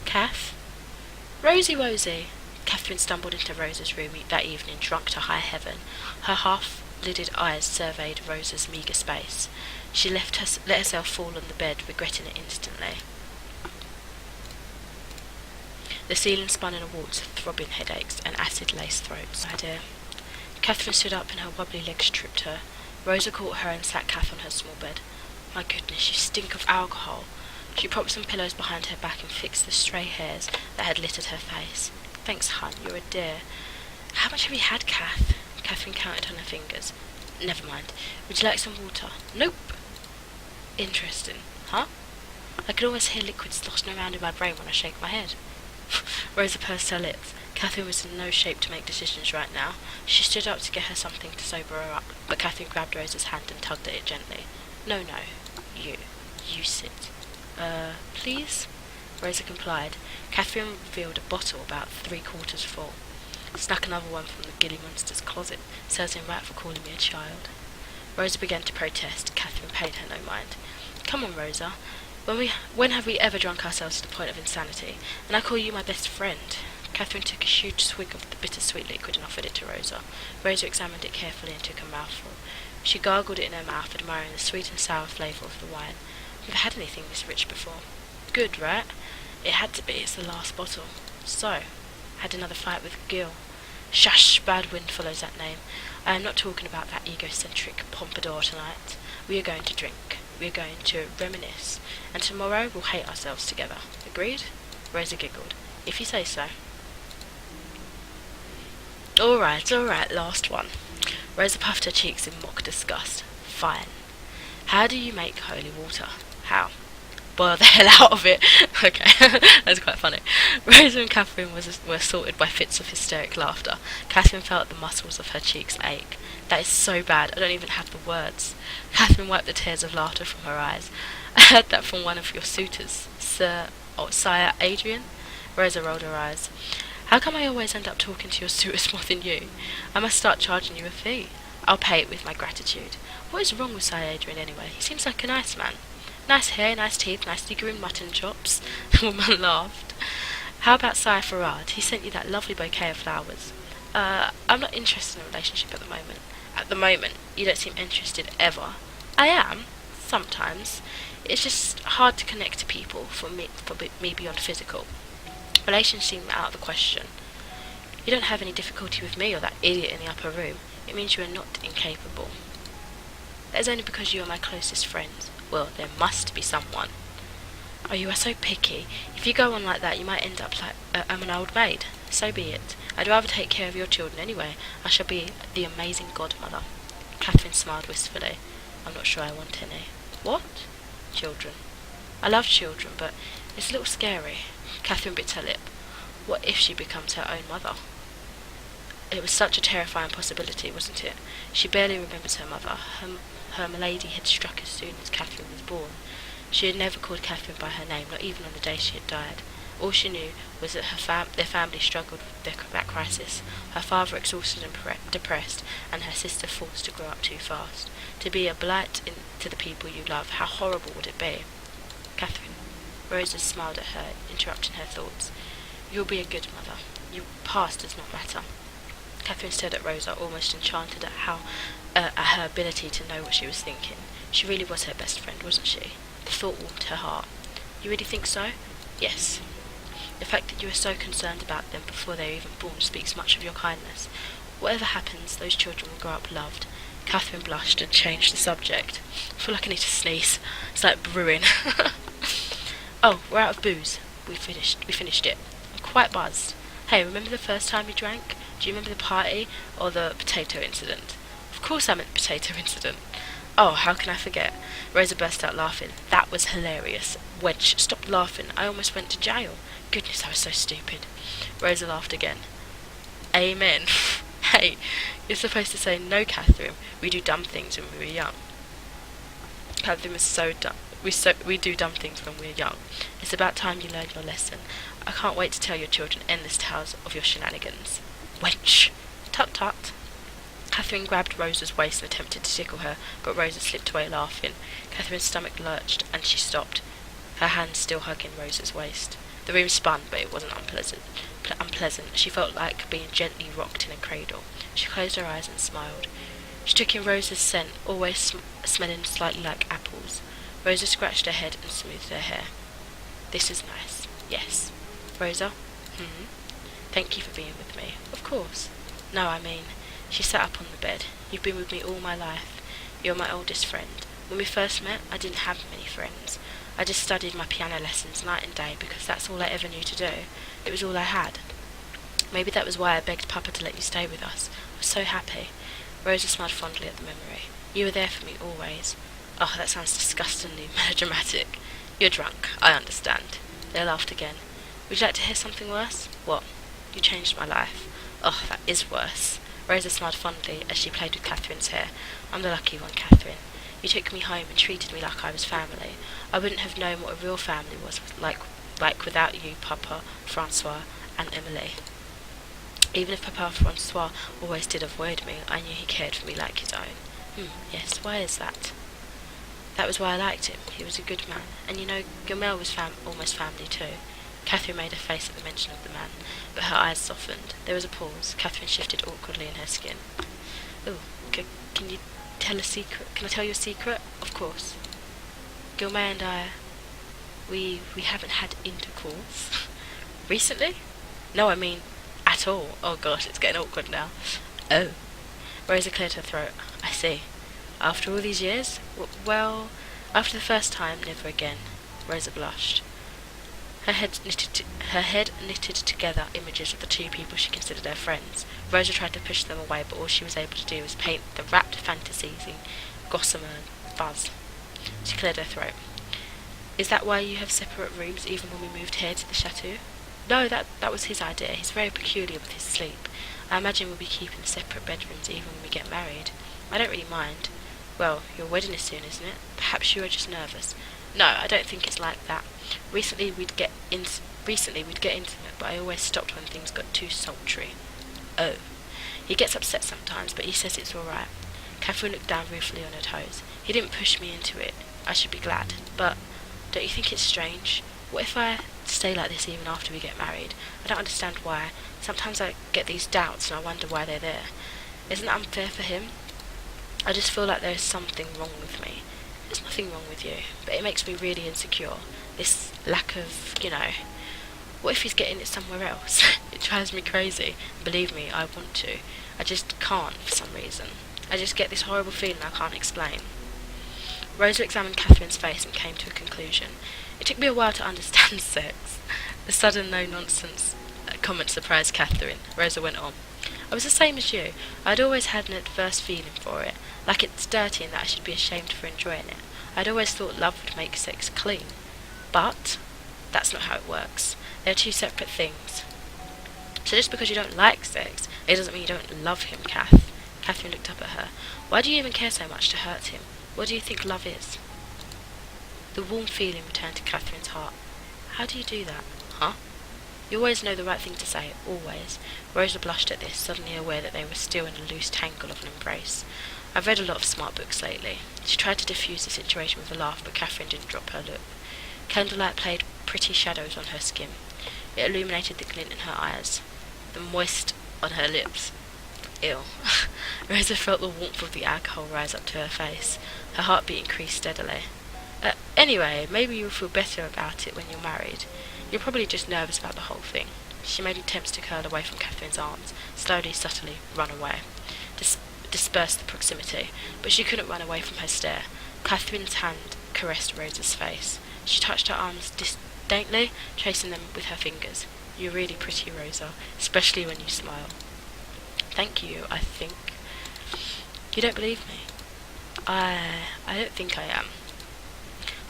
Kath? Rosie. Catherine stumbled into Rosa's room that evening, drunk to high heaven. Her half-lidded eyes surveyed Rosa's meagre space. She let herself fall on the bed, regretting it instantly. The ceiling spun in a waltz of throbbing headaches and acid-laced throats. My dear. Catherine stood up and her wobbly legs tripped her. Rosa caught her and sat Kath on her small bed. My goodness, you stink of alcohol. She propped some pillows behind her back and fixed the stray hairs that had littered her face. Thanks, hun, you're a dear. How much have you had, Kath? Catherine counted on her fingers. Never mind. Would you like some water? Nope. Interesting. Huh? I can always hear liquid sloshing around in my brain when I shake my head. Rosa pursed her lips. Catherine was in no shape to make decisions right now. She stood up to get her something to sober her up, but Catherine grabbed Rosa's hand and tugged at it gently. No, you sit. Please? Rosa complied. Catherine revealed a bottle about 3/4 full. Snuck another one from the Gilly Monster's closet. Serves him right for calling me a child. Rosa began to protest. Catherine paid her no mind. Come on, Rosa. When have we ever drunk ourselves to the point of insanity? And I call you my best friend. Catherine took a huge swig of the bittersweet liquid and offered it to Rosa. Rosa examined it carefully and took a mouthful. She gargled it in her mouth, admiring the sweet and sour flavour of the wine. Never had anything this rich before. Good, right? It had to be. It's the last bottle. So, had another fight with Gil. Shush! Bad wind follows that name. I am not talking about that egocentric pompadour tonight. We are going to drink. We are going to reminisce. And tomorrow we'll hate ourselves together. Agreed? Rosa giggled. If you say so. Alright, last one. Rosa puffed her cheeks in mock disgust. Fine. How do you make holy water? How? Boil the hell out of it. Okay, that's quite funny. Rosa and Catherine were assaulted by fits of hysteric laughter. Catherine felt the muscles of her cheeks ache. That is so bad, I don't even have the words. Catherine wiped the tears of laughter from her eyes. I heard that from one of your suitors, Sire Adrian? Rosa rolled her eyes. How come I always end up talking to your suitors more than you? I must start charging you a fee. I'll pay it with my gratitude. What is wrong with Sire Adrian anyway? He seems like a nice man. Nice hair, nice teeth, nicely groomed mutton chops. The woman laughed. How about Sire Farad? He sent you that lovely bouquet of flowers. I'm not interested in a relationship at the moment. At the moment, you don't seem interested ever. I am, sometimes. It's just hard to connect to people for me beyond physical. Relations seem out of the question. You don't have any difficulty with me or that idiot in the upper room. It means you are not incapable. That is only because you are my closest friends. Well, there must be someone. Oh, you are so picky. If you go on like that, you might end up like I'm an old maid. So be it. I'd rather take care of your children anyway. I shall be the amazing godmother. Catherine smiled wistfully. I'm not sure I want any. What? Children. I love children, but it's a little scary. Catherine bit her lip. What if she becomes her own mother? It was such a terrifying possibility, wasn't it? She barely remembered her mother. Her milady had struck as soon as Catherine was born. She had never called Catherine by her name, not even on the day she had died. All she knew was that their family struggled with that crisis, her father exhausted and depressed, and her sister forced to grow up too fast. To be a blight to the people you love, how horrible would it be? Catherine. Rosa smiled at her, interrupting her thoughts. You'll be a good mother. Your past does not matter. Catherine stared at Rosa, almost enchanted at her ability to know what she was thinking. She really was her best friend, wasn't she? The thought warmed her heart. You really think so? Yes. The fact that you are so concerned about them before they are even born speaks much of your kindness. Whatever happens, those children will grow up loved. Catherine blushed and changed the subject. I feel like I need to sneeze. It's like brewing. Oh, we're out of booze. We finished it. I'm quite buzzed. Hey, remember the first time you drank? Do you remember the party or the potato incident? Of course I meant the potato incident. Oh, how can I forget? Rosa burst out laughing. That was hilarious. Wench, stop laughing. I almost went to jail. Goodness, I was so stupid. Rosa laughed again. Amen. Hey, you're supposed to say no, Catherine. We do dumb things when we were young. Catherine was so dumb. We do dumb things when we're young. It's about time you learned your lesson. I can't wait to tell your children endless tales of your shenanigans. Wench! Tut tut! Catherine grabbed Rosa's waist and attempted to tickle her, but Rosa slipped away laughing. Catherine's stomach lurched, and she stopped, her hands still hugging Rosa's waist. The room spun, but it wasn't unpleasant. She felt like being gently rocked in a cradle. She closed her eyes and smiled. She took in Rosa's scent, always smelling slightly like apples. Rosa scratched her head and smoothed her hair. This is nice. Yes. Rosa? Thank you for being with me. Of course. No, I mean... She sat up on the bed. You've been with me all my life. You're my oldest friend. When we first met, I didn't have many friends. I just studied my piano lessons night and day because that's all I ever knew to do. It was all I had. Maybe that was why I begged Papa to let you stay with us. I was so happy. Rosa smiled fondly at the memory. You were there for me always. Oh, that sounds disgustingly melodramatic. You're drunk. I understand. They laughed again. Would you like to hear something worse? What? You changed my life. Oh, that is worse. Rosa smiled fondly as she played with Catherine's hair. I'm the lucky one, Catherine. You took me home and treated me like I was family. I wouldn't have known what a real family was like without you, Papa, Francois, and Emily. Even if Papa Francois always did avoid me, I knew he cared for me like his own. Yes, why is that? That was why I liked him. He was a good man. And you know, Gilmel was almost family too. Catherine made a face at the mention of the man, but her eyes softened. There was a pause. Catherine shifted awkwardly in her skin. Oh, can you tell a secret? Can I tell you a secret? Of course. Gilmel and I, we haven't had intercourse. Recently? No, I mean, at all. Oh gosh, it's getting awkward now. Oh. Rosa cleared her throat. I see. After all these years? Well, after the first time, never again. Rosa blushed. Her head knitted together images of the two people she considered her friends. Rosa tried to push them away, but all she was able to do was paint the rapt fantasizing gossamer buzz. She cleared her throat. Is that why you have separate rooms even when we moved here to the chateau? No, that was his idea. He's very peculiar with his sleep. I imagine we'll be keeping separate bedrooms even when we get married. I don't really mind. Well, your wedding is soon, isn't it? Perhaps you are just nervous. No, I don't think it's like that. Recently we'd get intimate, but I always stopped when things got too sultry. Oh. He gets upset sometimes, but he says it's all right. Catherine looked down ruefully on her toes. He didn't push me into it. I should be glad. But don't you think it's strange? What if I stay like this even after we get married? I don't understand why. Sometimes I get these doubts and I wonder why they're there. Isn't that unfair for him? I just feel like there is something wrong with me. There's nothing wrong with you, but it makes me really insecure. This lack of, what if he's getting it somewhere else? It drives me crazy. Believe me, I want to. I just can't for some reason. I just get this horrible feeling I can't explain. Rosa examined Catherine's face and came to a conclusion. It took me a while to understand sex. The sudden no-nonsense comment surprised Catherine. Rosa went on. I was the same as you. I'd always had an adverse feeling for it, like it's dirty and that I should be ashamed for enjoying it. I'd always thought love would make sex clean. But that's not how it works. They're two separate things. So just because you don't like sex, it doesn't mean you don't love him, Kath. Catherine looked up at her. Why do you even care so much to hurt him? What do you think love is? The warm feeling returned to Catherine's heart. How do you do that? Huh? You always know the right thing to say, always. Rosa blushed at this, suddenly aware that they were still in a loose tangle of an embrace. I've read a lot of smart books lately. She tried to diffuse the situation with a laugh, but Catherine didn't drop her look. Candlelight played pretty shadows on her skin. It illuminated the glint in her eyes, the moist on her lips. Ew. Rosa felt the warmth of the alcohol rise up to her face. Her heartbeat increased steadily. Anyway, maybe you'll feel better about it when you're married. You're probably just nervous about the whole thing. She made attempts to curl away from Catherine's arms, slowly, subtly run away, disperse the proximity, but she couldn't run away from her stare. Catherine's hand caressed Rosa's face. She touched her arms disdainfully, tracing them with her fingers. You're really pretty, Rosa, especially when you smile. Thank you, I think. You don't believe me? I don't think I am.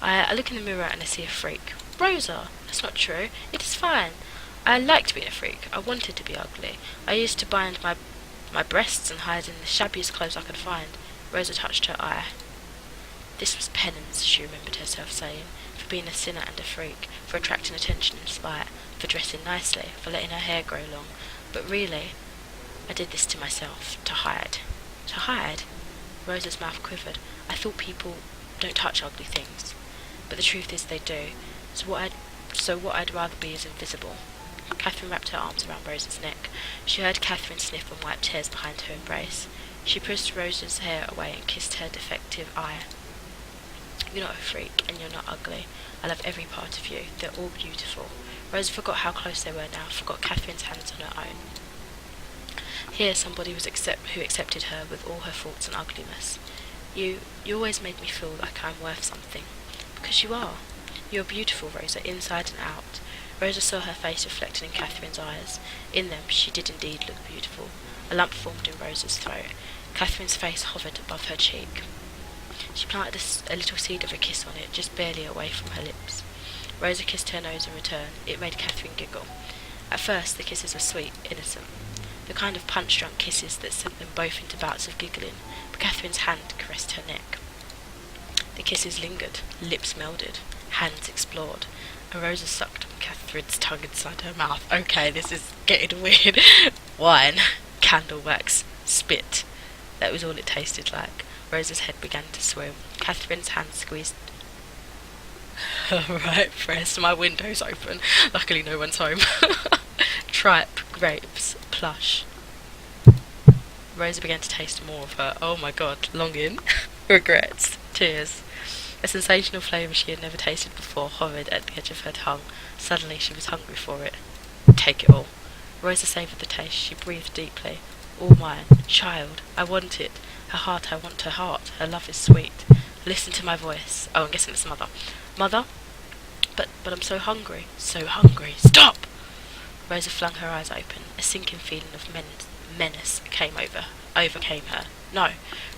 I look in the mirror and I see a freak. Rosa, that's not true. It is fine. I liked being a freak. I wanted to be ugly. I used to bind my breasts and hide in the shabbiest clothes I could find. Rosa touched her eye. This was penance, she remembered herself saying, for being a sinner and a freak, for attracting attention and spite, for dressing nicely, for letting her hair grow long. But really, I did this to myself, to hide. To hide? Rosa's mouth quivered. I thought people don't touch ugly things. But the truth is they do. So what I'd rather be is invisible. Catherine wrapped her arms around Rosa's neck. She heard Catherine sniff and wipe tears behind her embrace. She pushed Rosa's hair away and kissed her defective eye. You're not a freak, and you're not ugly. I love every part of you. They're all beautiful. Rosa forgot how close they were now, forgot Catherine's hands on her own. Here somebody was who accepted her with all her faults and ugliness. You always made me feel like I'm worth something. Because you are. You're beautiful, Rosa, inside and out. Rosa saw her face reflected in Catherine's eyes. In them she did indeed look beautiful. A lump formed in Rosa's throat. Catherine's face hovered above her cheek. She planted a little seed of a kiss on it, just barely away from her lips. Rosa kissed her nose in return. It made Catherine giggle. At first, the kisses were sweet, innocent, the kind of punch-drunk kisses that sent them both into bouts of giggling, but Catherine's hand caressed her neck. The kisses lingered, lips melded, hands explored, and Rosa sucked on Catherine's tongue inside her mouth. Okay, this is getting weird. Wine, candle wax, spit. That was all it tasted like. Rosa's head began to swim. Catherine's hand squeezed. Right, pressed. My window's open. Luckily no one's home. Tripe, grapes, plush. Rosa began to taste more of her, oh my god, longing, regrets, tears. A sensational flavour she had never tasted before hovered at the edge of her tongue. Suddenly she was hungry for it. Take it all. Rosa savoured the taste. She breathed deeply. All mine. Child. I want it. Her heart, I want her heart. Her love is sweet. Listen to my voice. Oh, I'm guessing it's mother. Mother? But I'm so hungry. So hungry. Stop! Rosa flung her eyes open. A sinking feeling of menace overcame her. No.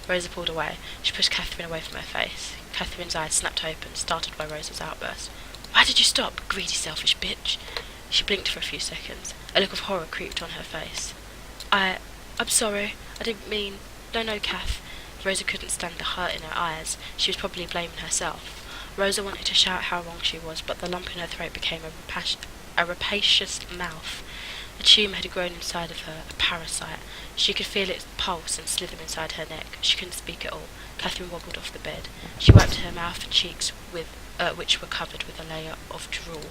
Rosa pulled away. She pushed Catherine away from her face. Catherine's eyes snapped open, startled by Rosa's outburst. Why did you stop, greedy, selfish bitch? She blinked for a few seconds. A look of horror creeped on her face. I'm sorry. I didn't mean... No, Kath. Rosa couldn't stand the hurt in her eyes. She was probably blaming herself. Rosa wanted to shout how wrong she was, but the lump in her throat became a rapacious mouth. A tumour had grown inside of her, a parasite. She could feel its pulse and slither inside her neck. She couldn't speak at all. Catherine wobbled off the bed. She wiped her mouth and cheeks, which were covered with a layer of drool.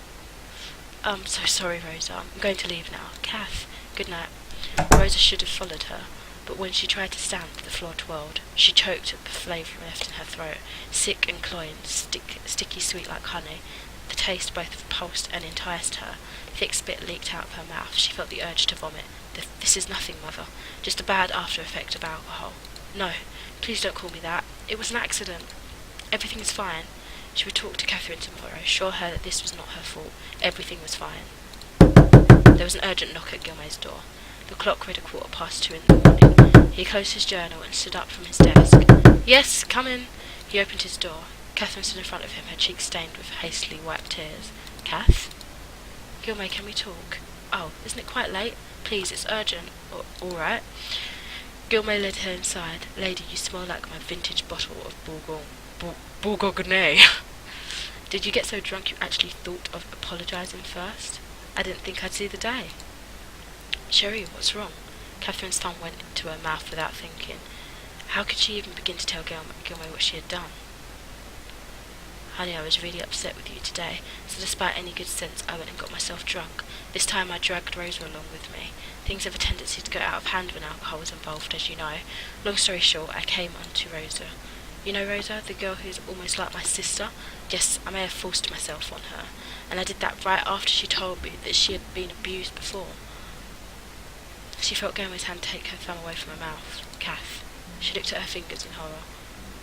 I'm so sorry, Rosa. I'm going to leave now. Kath, good night. Rosa should have followed her, but when she tried to stand, the floor twirled. She choked at the flavour left in her throat, sick and cloying, sticky sweet like honey. The taste both repulsed and enticed her. Thick spit leaked out of her mouth. She felt the urge to vomit. This is nothing, Mother. Just a bad after-effect of alcohol. No, please don't call me that. It was an accident. Everything is fine. She would talk to Catherine tomorrow, assure her that this was not her fault. Everything was fine. There was an urgent knock at Gilmay's door. The clock read 2:15 in the morning. He closed his journal and stood up from his desk. Yes, come in. He opened his door. Catherine stood in front of him, her cheeks stained with hastily wiped tears. Kath? Gilmay, can we talk? Oh, isn't it quite late? Please, it's urgent. All right. Gilmay led her inside. Lady, you smell like my vintage bottle of Bourgogne. Did you get so drunk you actually thought of apologising first? I didn't think I'd see the day. Sherry, what's wrong? Catherine's tongue went into her mouth without thinking. How could she even begin to tell Gilmay what she had done? Honey, I was really upset with you today, so despite any good sense, I went and got myself drunk. This time I dragged Rosa along with me. Things have a tendency to go out of hand when alcohol is involved, as you know. Long story short, I came onto Rosa. You know Rosa, the girl who's almost like my sister? Yes, I may have forced myself on her, and I did that right after she told me that she had been abused before. She felt Gilmay's hand take her thumb away from her mouth. Kath. She looked at her fingers in horror.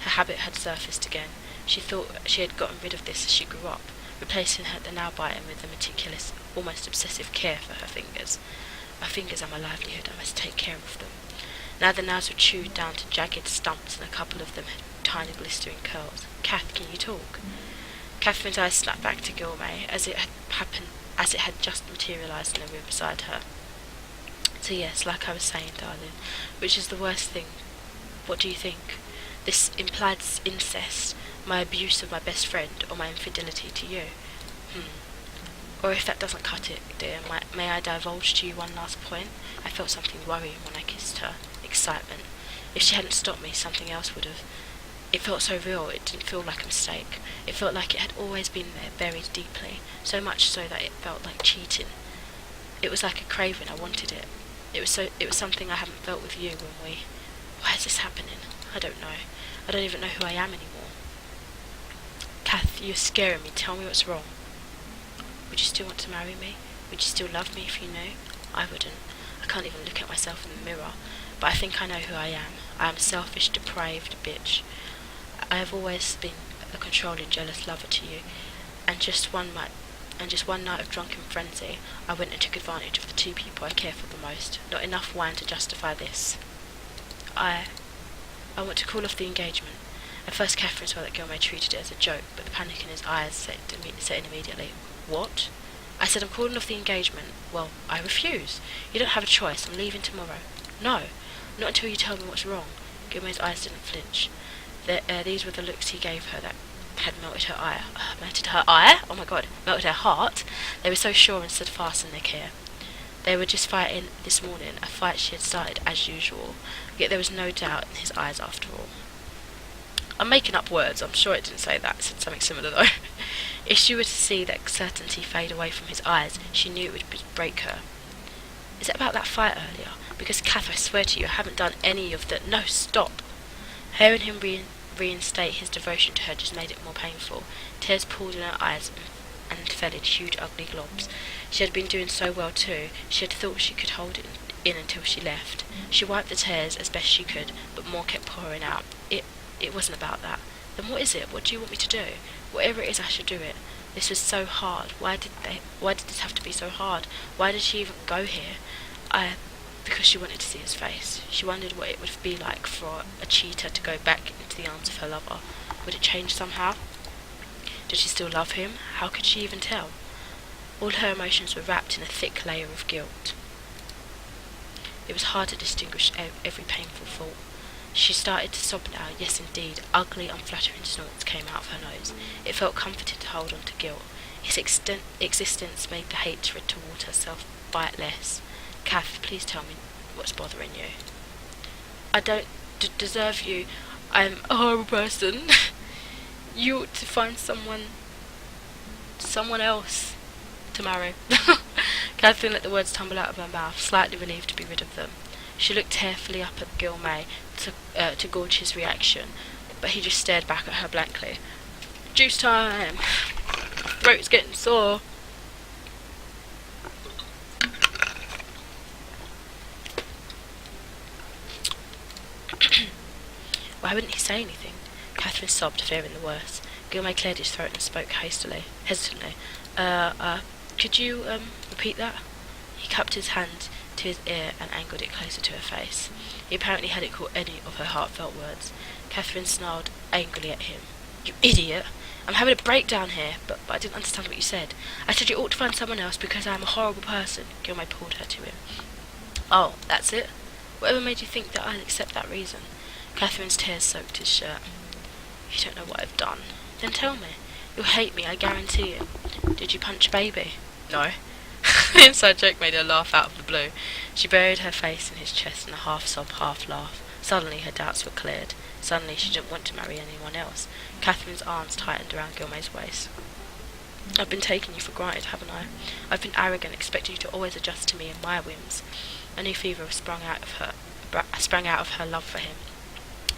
Her habit had surfaced again. She thought she had gotten rid of this as she grew up, replacing the nail biting with a meticulous, almost obsessive care for her fingers. My fingers are my livelihood, I must take care of them. Now the nails were chewed down to jagged stumps, and a couple of them had tiny blistering curls. Kath, can you talk? Catherine's eyes snapped back to Gilmay, as it had just materialised in the room beside her. So yes, like I was saying, darling, which is the worst thing? What do you think? This implied incest, my abuse of my best friend, or my infidelity to you? Or if that doesn't cut it, dear, may I divulge to you one last point? I felt something worrying when I kissed her. Excitement. If she hadn't stopped me, something else would have. It felt so real, it didn't feel like a mistake. It felt like it had always been there, buried deeply, so much so that it felt like cheating. It was like a craving, I wanted it. It was something I hadn't felt with you when we... Why is this happening? I don't know. I don't even know who I am anymore. Kath, you're scaring me. Tell me what's wrong. Would you still want to marry me? Would you still love me if you knew? I wouldn't. I can't even look at myself in the mirror. But I think I know who I am. I am a selfish, depraved bitch. I have always been a controlling, jealous lover to you. And just one night of drunken frenzy, I went and took advantage of the two people I care for the most. Not enough wine to justify this. I want to call off the engagement. At first Catherine saw that Gilmay treated it as a joke, but the panic in his eyes set in immediately. What? I said I'm calling off the engagement. Well, I refuse. You don't have a choice. I'm leaving tomorrow. No, not until you tell me what's wrong. Gilmay's eyes didn't flinch. These were the looks he gave her that had melted her eye. Melted her eye? Oh my god, melted her heart. They were so sure and steadfast in their care. They were just fighting this morning, a fight she had started as usual, yet there was no doubt in his eyes after all. I'm making up words, I'm sure it didn't say that, it said something similar though. If she were to see that certainty fade away from his eyes, she knew it would break her. Is it about that fight earlier? Because, Kath, I swear to you, I haven't done any of the— No, stop! Hearing him reinstate his devotion to her just made it more painful. Tears pooled in her eyes and fell in huge ugly globs. She had been doing so well too. She had thought she could hold it in until she left. She wiped the tears as best she could, but more kept pouring out. It wasn't about that. Then what is it? What do you want me to do? Whatever it is, I should do it. This was so hard. Why did this have to be so hard? Why did she even go here? Because she wanted to see his face. She wondered what it would be like for a cheater to go back into the arms of her lover. Would it change somehow? Did she still love him? How could she even tell? All her emotions were wrapped in a thick layer of guilt. It was hard to distinguish every painful thought. She started to sob now. Yes, indeed, ugly, unflattering snorts came out of her nose. It felt comforted to hold on to guilt. His existence made the hatred towards herself bite less. Kath, please tell me what's bothering you. I don't deserve you. I'm a horrible person. You ought to find someone else to marry. Catherine let the words tumble out of her mouth, slightly relieved to be rid of them. She looked tearfully up at Gilmay to gauge his reaction, but he just stared back at her blankly. Juice time! Throat's getting sore. Why wouldn't he say anything? Catherine sobbed, fearing the worst. Gilmay cleared his throat and spoke hesitantly. Could you, repeat that? He cupped his hand to his ear and angled it closer to her face. He apparently hadn't caught any of her heartfelt words. Catherine snarled angrily at him. You idiot! I'm having a breakdown here, but I didn't understand what you said. I said you ought to find someone else because I am a horrible person. Gilmay pulled her to him. Oh, that's it? Whatever made you think that I'd accept that reason? Catherine's tears soaked his shirt. You don't know what I've done. Then tell me. You'll hate me, I guarantee you. Did you punch baby? No. The inside joke made her laugh out of the blue. She buried her face in his chest in a half sob, half laugh. Suddenly her doubts were cleared. Suddenly she didn't want to marry anyone else. Catherine's arms tightened around Gilmay's waist. I've been taking you for granted, haven't I? I've been arrogant, expecting you to always adjust to me and my whims. A new fever sprang out of her love for him.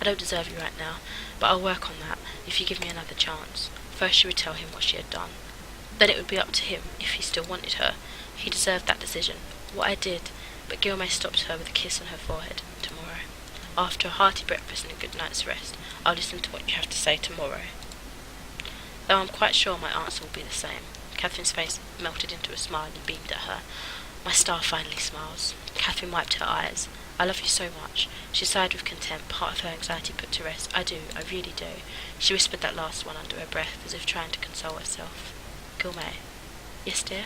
I don't deserve you right now, but I'll work on that if you give me another chance. First she would tell him what she had done. Then it would be up to him if he still wanted her. He deserved that decision. What I did, but Gilmay stopped her with a kiss on her forehead. Tomorrow. After a hearty breakfast and a good night's rest, I'll listen to what you have to say tomorrow. Though I'm quite sure my answer will be the same. Catherine's face melted into a smile and beamed at her. My star finally smiles. Catherine wiped her eyes. I love you so much. She sighed with contempt, part of her anxiety put to rest. I do, I really do. She whispered that last one under her breath, as if trying to console herself. Gilmay. Yes, dear?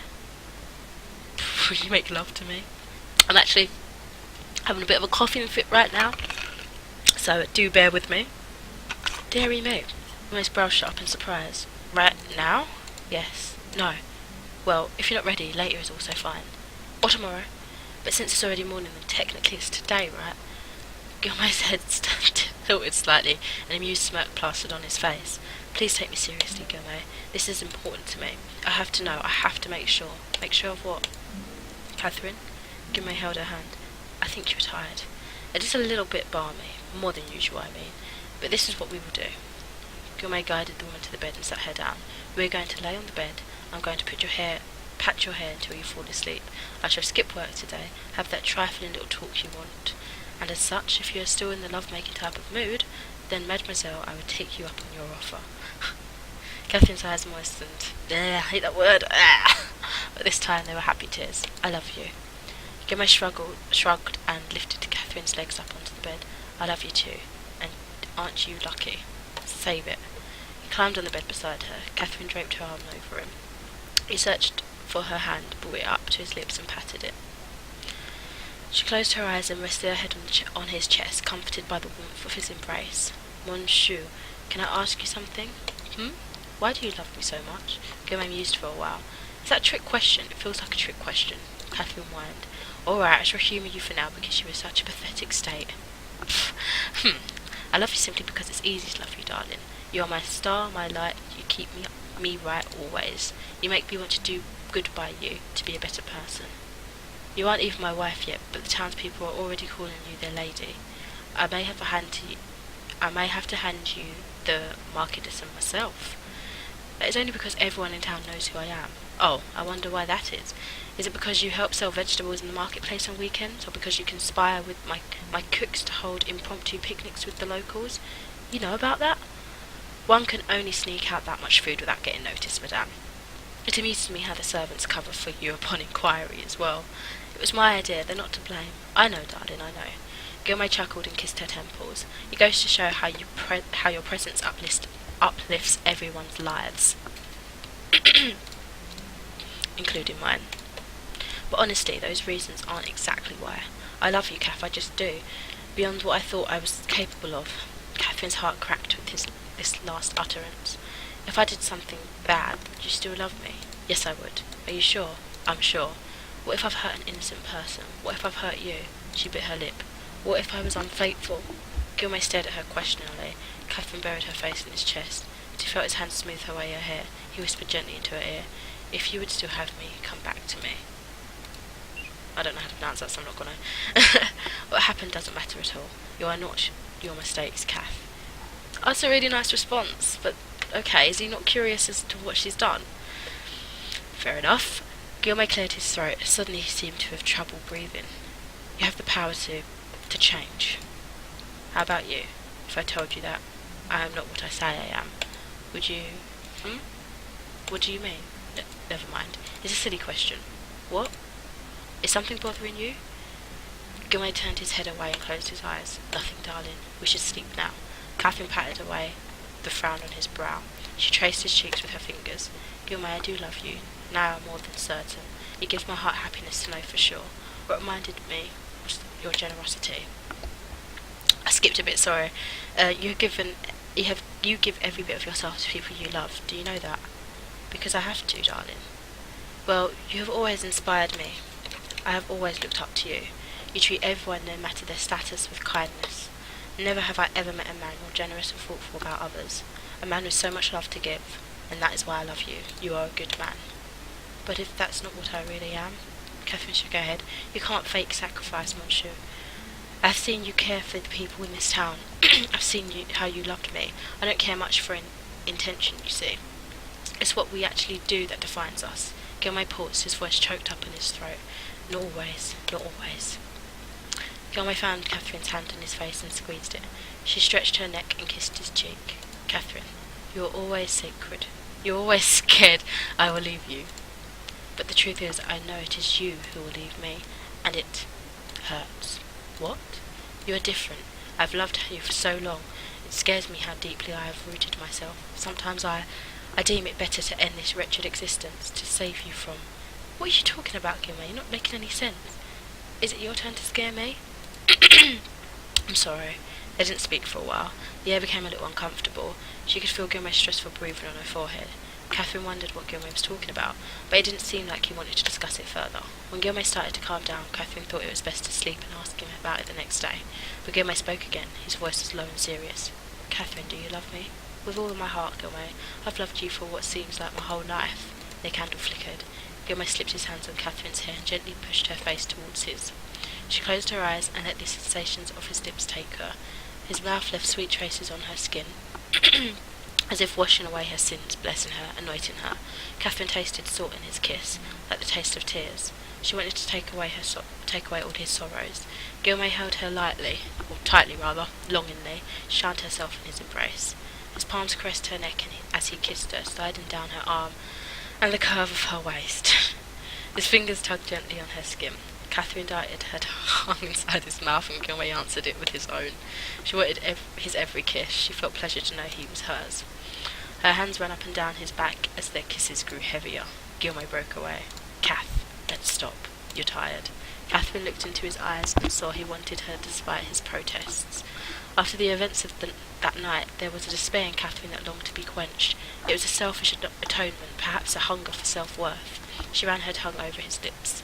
Will you make love to me? I'm actually having a bit of a coughing fit right now, so do bear with me. Dearie me. Gilmay's brow shut up in surprise. Right now? Yes. No. Well, if you're not ready, later is also fine. Or tomorrow. But since it's already morning, then technically it's today, right? Gilmay's head tilted slightly, an amused smirk plastered on his face. Please take me seriously, Gilmay. This is important to me. I have to know. I have to make sure. Make sure of what? Catherine? Gilmay held her hand. I think you're tired. It is a little bit balmy. More than usual, I mean. But this is what we will do. Gilmay guided the woman to the bed and sat her down. We are going to lay on the bed. I'm going to pat your hair until you fall asleep. I shall skip work today, have that trifling little talk you want. And as such, if you are still in the love-making type of mood, then, mademoiselle, I would take you up on your offer. Catherine's eyes moistened. I hate that word. But this time they were happy tears. I love you. Gilmay shrugged and lifted Catherine's legs up onto the bed. I love you too. And aren't you lucky? Save it. He climbed on the bed beside her. Catherine draped her arm over him. He searched for her hand, brought it up to his lips and patted it. She closed her eyes and rested her head on his chest, comforted by the warmth of his embrace. Monsieur, can I ask you something? Why do you love me so much? Guillaume mused for a while. Is that a trick question? It feels like a trick question. Catherine whined. Alright, I shall humour you for now because you were such a pathetic state. I love you simply because it's easy to love you, darling. You are my star, my light, you keep me right always. You make me want to do good by you, to be a better person. You aren't even my wife yet, but the townspeople are already calling you their lady. I may have to hand you the Marquise myself. That is only because everyone in town knows who I am. Oh, I wonder why that is. Is it because you help sell vegetables in the marketplace on weekends, or because you conspire with my cooks to hold impromptu picnics with the locals? You know about that? One can only sneak out that much food without getting noticed, madame. It amuses me how the servants cover for you upon inquiry as well. It was my idea, they're not to blame. I know, darling, I know. Guillaume chuckled and kissed her temples. It goes to show how your presence uplifts everyone's lives, including mine. But honestly, those reasons aren't exactly why. I love you, Kath, I just do. Beyond what I thought I was capable of. Catherine's heart cracked with this last utterance. If I did something bad, would you still love me? Yes, I would. Are you sure? I'm sure. What if I've hurt an innocent person? What if I've hurt you? She bit her lip. What if I was unfaithful? Guillaume stared at her questioningly. Catherine buried her face in his chest. She felt his hand smooth her way her hair. He whispered gently into her ear, "If you would still have me, come back to me." I don't know how to pronounce that, so I'm not gonna. What happened doesn't matter at all. You are not your mistakes, Kath. That's a really nice response, but okay, is he not curious as to what she's done? Fair enough. Guillaume cleared his throat. Suddenly he seemed to have trouble breathing. You have the power to change. How about you? If I told you that I am not what I say I am, would you... What do you mean? Never mind. It's a silly question. What? Is something bothering you? Guillaume turned his head away and closed his eyes. Nothing, darling. We should sleep now. Catherine patted away the frown on his brow. She traced his cheeks with her fingers. Guillaume, I do love you. Now I'm more than certain. It gives my heart happiness to know for sure. What reminded me was your generosity. I skipped a bit, sorry. You give every bit of yourself to people you love. Do you know that? Because I have to, darling. Well, you have always inspired me. I have always looked up to you. You treat everyone, no matter their status, with kindness. Never have I ever met a man more generous and thoughtful about others. A man with so much love to give, and that is why I love you. You are a good man. But if that's not what I really am, Catherine shook her head, you can't fake sacrifice, monsieur. I've seen you care for the people in this town. I've seen how you loved me. I don't care much for intention, you see. It's what we actually do that defines us. Guillaume paused, his voice choked up in his throat. Not always, not always. Guillaume found Catherine's hand in his face and squeezed it. She stretched her neck and kissed his cheek. Catherine, you are always sacred. You're always scared I will leave you. But the truth is, I know it is you who will leave me, and it hurts. What? You are different. I've loved you for so long. It scares me how deeply I have rooted myself. Sometimes I deem it better to end this wretched existence, to save you from... What are you talking about, Guillaume? You're not making any sense. Is it your turn to scare me? I'm sorry. They didn't speak for a while. The air became a little uncomfortable. She could feel Guillaume's stressful breathing on her forehead. Catherine wondered what Guillaume was talking about, but it didn't seem like he wanted to discuss it further. When Guillaume started to calm down, Catherine thought it was best to sleep and ask him about it the next day. But Guillaume spoke again. His voice was low and serious. Catherine, do you love me? With all of my heart, Guillaume. I've loved you for what seems like my whole life. The candle flickered. Guillaume slipped his hands on Catherine's hair and gently pushed her face towards his. She closed her eyes and let the sensations of his lips take her. His mouth left sweet traces on her skin, as if washing away her sins, blessing her, anointing her. Catherine tasted salt in his kiss, like the taste of tears. She wanted to take away all his sorrows. Guillaume held her lightly, or tightly rather, longingly, shut herself in his embrace. His palms caressed her neck as he kissed her, sliding down her arm and the curve of her waist. His fingers tugged gently on her skin. Catherine darted her tongue inside his mouth, and Guillaume answered it with his own. She wanted his every kiss. She felt pleasure to know he was hers. Her hands ran up and down his back as their kisses grew heavier. Guillaume broke away. Kath, let's stop. You're tired. Catherine looked into his eyes and saw he wanted her despite his protests. After the events of that night, there was a despair in Catherine that longed to be quenched. It was a selfish atonement, perhaps a hunger for self-worth. She ran her tongue over his lips.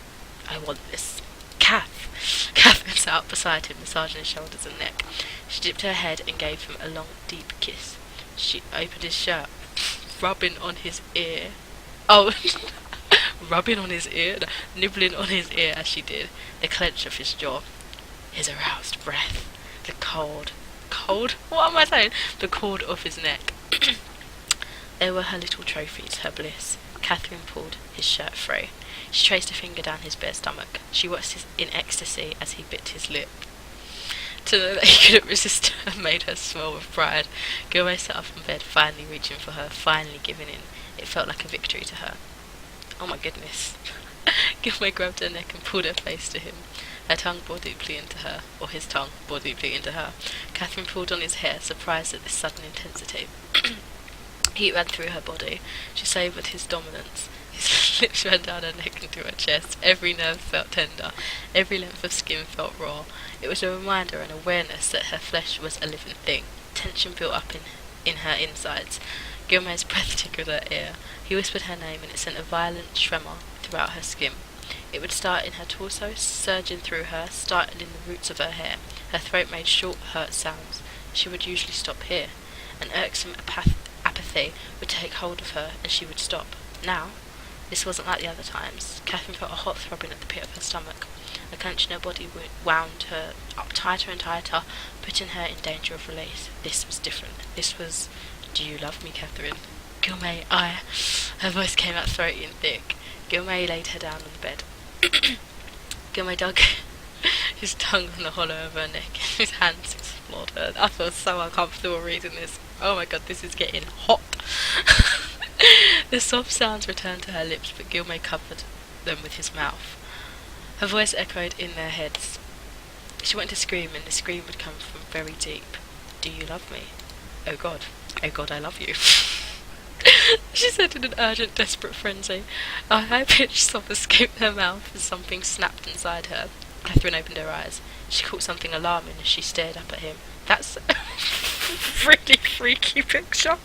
I want this. Kath! Catherine sat up beside him, massaging his shoulders and neck. She dipped her head and gave him a long, deep kiss. She opened his shirt, rubbing on his ear. Oh, rubbing on his ear? Nibbling on his ear as she did, the clench of his jaw. His aroused breath. The cold? What am I saying? The cord of his neck. There were her little trophies, her bliss. Catherine pulled his shirt free. She traced a finger down his bare stomach. She watched him in ecstasy as he bit his lip. To know that he couldn't resist her made her swell with pride. Gilmay sat up in bed, finally reaching for her, finally giving in. It felt like a victory to her. Oh my goodness. Gilmay grabbed her neck and pulled her face to him. Her tongue bore deeply into her, or his tongue bore deeply into her. Catherine pulled on his hair, surprised at this sudden intensity. Heat ran through her body. She saved with his dominance. His lips ran down her neck into her chest. Every nerve felt tender. Every length of skin felt raw. It was a reminder and awareness that her flesh was a living thing. Tension built up in her insides. Gilmay's breath tickled her ear. He whispered her name, and it sent a violent tremor throughout her skin. It would start in her torso, surging through her, startling the roots of her hair. Her throat made short, hurt sounds. She would usually stop here. An irksome apathy would take hold of her, and she would stop. Now, this wasn't like the other times. Catherine felt a hot throbbing at the pit of her stomach. A clench in her body wound her up tighter and tighter, putting her in danger of release. This was different. This was, do you love me, Catherine? Gilmay, Her voice came out throaty and thick. Gilmay laid her down on the bed. Gilmay dug his tongue on the hollow of her neck. His hands explored her. I feel so uncomfortable reading this. Oh my god, this is getting hot. The soft sounds returned to her lips, but Gilmay covered them with his mouth. Her voice echoed in their heads. She wanted to scream, and the scream would come from very deep. Do you love me? Oh god, I love you. She said in an urgent, desperate frenzy. A high-pitched sob escaped her mouth as something snapped inside her. Catherine opened her eyes. She caught something alarming as she stared up at him. That's a really freaky picture.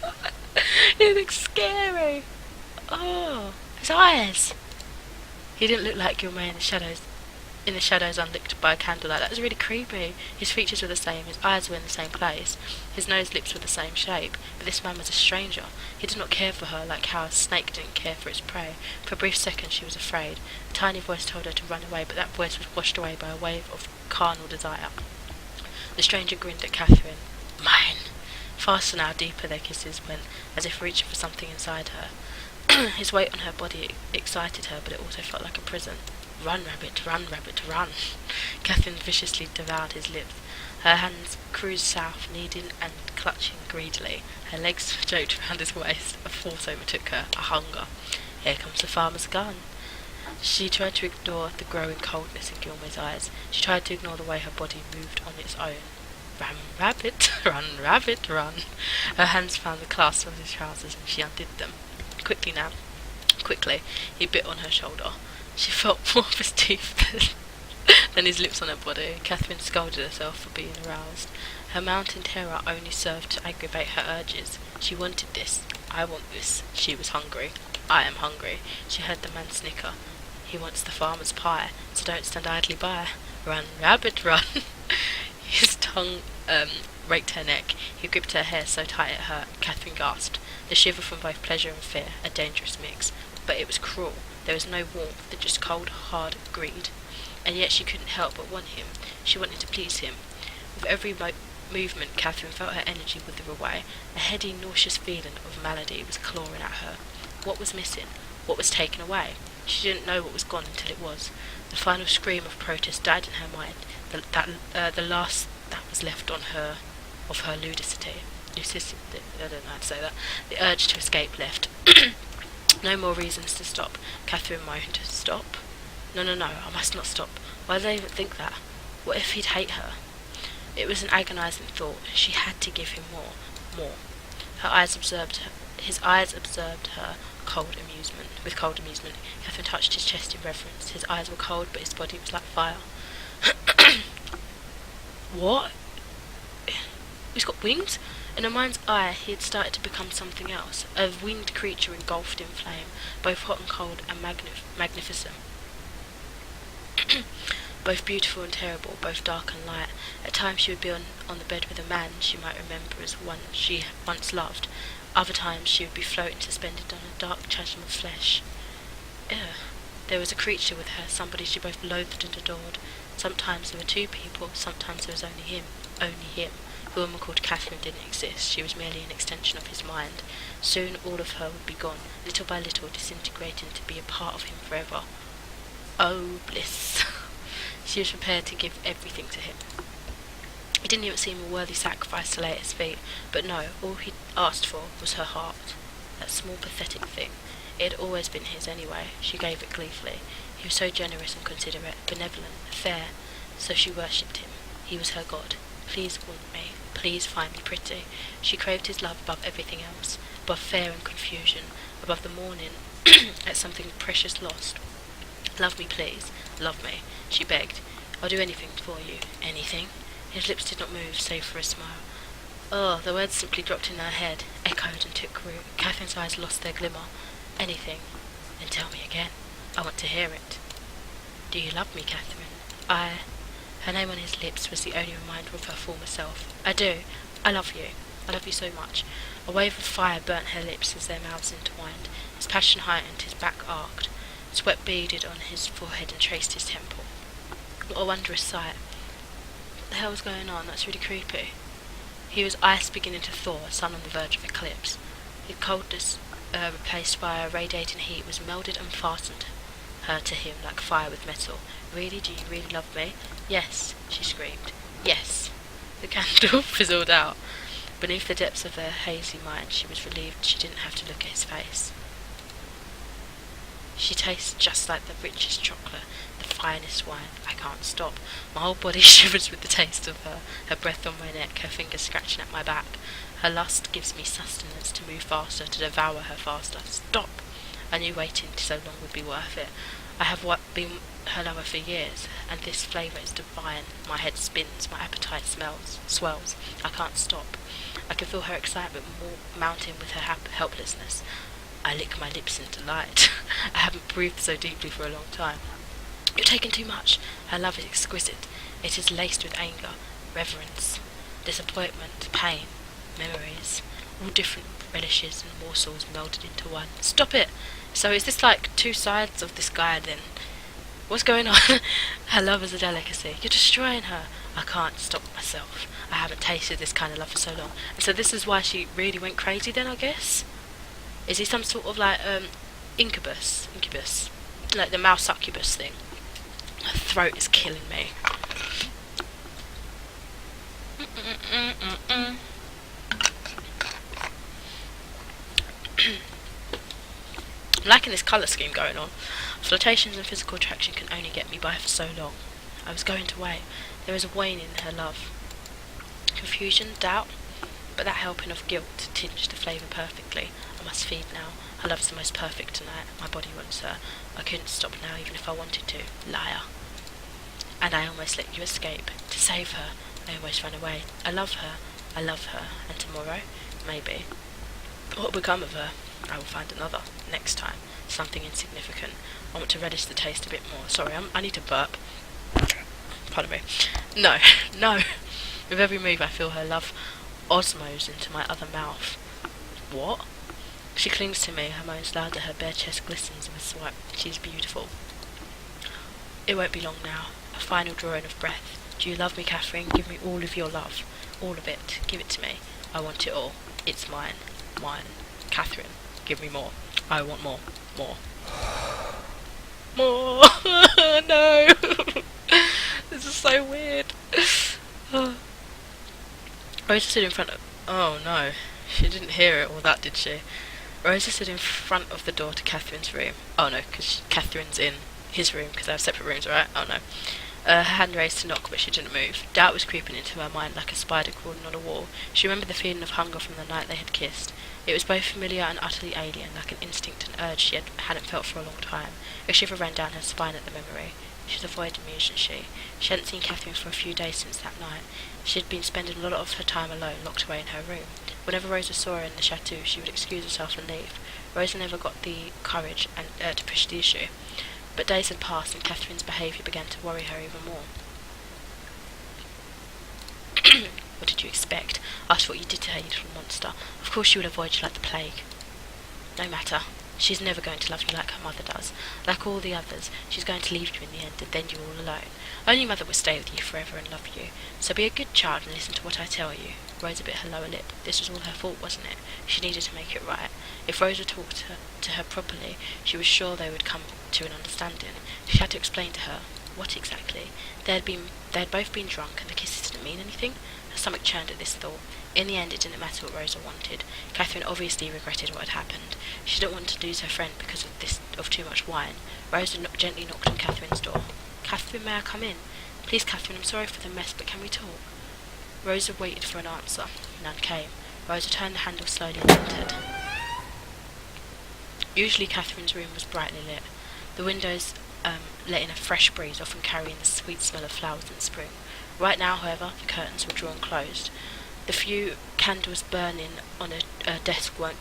It looks scary. Oh, his eyes. He didn't look like Gilmay in the shadows unlit by a candlelight. That was really creepy. His features were the same, his eyes were in the same place, his lips were the same shape, but this man was a stranger. He did not care for her like how a snake didn't care for its prey. For a brief second she was afraid. A tiny voice told her to run away, but that voice was washed away by a wave of carnal desire. The stranger grinned at Catherine. Mine. Faster now, deeper their kisses went, as if reaching for something inside her. His weight on her body excited her, but it also felt like a prison. Run, rabbit, run, rabbit, run. Catherine viciously devoured his lips. Her hands cruised south, kneading and clutching greedily. Her legs joked round his waist. A force overtook her, a hunger. Here comes the farmer's gun. She tried to ignore the growing coldness in Gilmay's eyes. She tried to ignore the way her body moved on its own. Run, rabbit, run. Her hands found the clasp of his trousers and she undid them. Quickly now. Quickly, he bit on her shoulder. She felt more of his teeth than his lips on her body. Catherine scolded herself for being aroused. Her mounting terror only served to aggravate her urges. She wanted this. I want this. She was hungry. I am hungry. She heard the man snicker. He wants the farmer's pie, so don't stand idly by. Run, rabbit, run. His tongue raked her neck. He gripped her hair so tight it hurt. Catherine gasped. The shiver from both pleasure and fear, a dangerous mix. But it was cruel. There was no warmth, just cold, hard greed. And yet she couldn't help but want him. She wanted to please him. With every movement, Catherine felt her energy wither away. A heady, nauseous feeling of malady was clawing at her. What was missing? What was taken away? She didn't know what was gone until it was. The final scream of protest died in her mind. The last that was left on her of her ludicity. I don't know how to say that. The urge to escape left. No more reasons to stop. Catherine moaned. Stop? No, I must not stop. Why did I even think that? What if he'd hate her? It was an agonizing thought. She had to give him more. Her eyes observed His eyes observed her with cold amusement. Catherine touched his chest in reverence. His eyes were cold, but his body was like fire. What? He's got wings? In her mind's eye, he had started to become something else, a winged creature engulfed in flame, both hot and cold and magnificent. Both beautiful and terrible, both dark and light. At times she would be on the bed with a man she might remember as one she once loved. Other times she would be floating suspended on a dark chasm of flesh. There was a creature with her, somebody she both loathed and adored. Sometimes there were two people, sometimes there was only him. Only him. The woman called Catherine didn't exist. She was merely an extension of his mind. Soon all of her would be gone, little by little disintegrating to be a part of him forever. Oh, bliss. She was prepared to give everything to him. It didn't even seem a worthy sacrifice to lay at his feet, but no, all he asked for was her heart. That small, pathetic thing. It had always been his anyway. She gave it gleefully. He was so generous and considerate, benevolent, fair. So she worshipped him. He was her god. Please want me. Please find me pretty. She craved his love above everything else, above fear and confusion, above the mourning at something precious lost. Love me, please. Love me, she begged. I'll do anything for you. Anything? His lips did not move, save for a smile. Oh, the words simply dropped in her head, echoed and took root. Catherine's eyes lost their glimmer. Anything? Then tell me again. I want to hear it. Do you love me, Catherine? Her name on his lips was the only reminder of her former self. I do. I love you. I love you so much. A wave of fire burnt her lips as their mouths intertwined. His passion heightened, his back arched. Sweat beaded on his forehead and traced his temple. What a wondrous sight. What the hell was going on? That's really creepy. He was ice beginning to thaw, sun on the verge of eclipse. His coldness, replaced by a radiating heat, was melded and fastened her to him like fire with metal. Really? Do you really love me? Yes, she screamed. Yes. The candle fizzled out. Beneath the depths of her hazy mind, she was relieved she didn't have to look at his face. She tastes just like the richest chocolate, the finest wine. I can't stop. My whole body shivers with the taste of her breath on my neck, her fingers scratching at my back. Her lust gives me sustenance to move faster, to devour her faster. Stop! I knew waiting so long would be worth it. I have been her lover for years, and this flavour is divine. My head spins, my appetite swells. I can't stop. I can feel her excitement mounting with her helplessness. I lick my lips in delight. I haven't breathed so deeply for a long time. You're taking too much. Her love is exquisite. It is laced with anger, reverence, disappointment, pain, memories, all different relishes and morsels melded into one. Stop it! So is this like two sides of this guy then? What's going on? Her love is a delicacy. You're destroying her. I can't stop myself. I haven't tasted this kind of love for so long. And so this is why she really went crazy then, I guess? Is he some sort of like incubus? Like the mouse succubus thing? My throat is killing me. I'm liking this colour scheme going on. Flirtations and physical attraction can only get me by for so long. I was going to wait. There was a wane in her love. Confusion, doubt, but that helping of guilt tinged the flavour perfectly. I must feed now. Her love's the most perfect tonight. My body wants her. I couldn't stop now even if I wanted to. Liar. And I almost let you escape. To save her, I almost ran away. I love her. I love her. And tomorrow? Maybe. What will become of her? I will find another. Next time. Something insignificant. I want to relish the taste a bit more. Sorry, I need to burp. Pardon me. No. No. With every move I feel her love osmose into my other mouth. What? She clings to me, her moans louder, her bare chest glistens with sweat. She is beautiful. It won't be long now. A final drawing of breath. Do you love me, Catherine? Give me all of your love. All of it. Give it to me. I want it all. It's mine. Mine. Catherine, give me more. I want more. More. More. No. This is so weird. Rosa stood in front of... Oh no. She didn't hear it all that, did she? Rosa stood in front of the door to Catherine's room. Oh no, because Catherine's in his room, because they have separate rooms, right? Oh no. Her hand raised to knock, but she didn't move. Doubt was creeping into her mind like a spider crawling on a wall. She remembered the feeling of hunger from the night they had kissed. It was both familiar and utterly alien, like an instinct and urge she hadn't felt for a long time. A shiver ran down her spine at the memory. She'd avoided me, isn't she? She hadn't seen Catherine for a few days since that night. She had been spending a lot of her time alone, locked away in her room. Whenever Rosa saw her in the chateau, she would excuse herself and leave. Rosa never got the courage to push the issue. But days had passed, and Catherine's behaviour began to worry her even more. What did you expect? After what you did to her, you little monster. Of course she would avoid you like the plague. No matter. She's never going to love you like her mother does. Like all the others, she's going to leave you in the end, and then you're all alone. Only mother will stay with you forever and love you. So be a good child and listen to what I tell you. Rosa bit her lower lip. This was all her fault, wasn't it? She needed to make it right. If Rosa talked to her properly, she was sure they would come to an understanding. She had to explain to her. What exactly? They had both been drunk, and the kisses didn't mean anything. Her stomach churned at this thought. In the end, it didn't matter what Rosa wanted. Catherine obviously regretted what had happened. She didn't want to lose her friend because of too much wine. Rosa gently knocked on Catherine's door. Catherine, may I come in? Please, Catherine, I'm sorry for the mess, but can we talk? Rosa waited for an answer. None came. Rosa turned the handle slowly and entered. Usually Catherine's room was brightly lit. The windows let in a fresh breeze, often carrying the sweet smell of flowers in spring. Right now, however, the curtains were drawn closed. The few candles burning on a desk weren't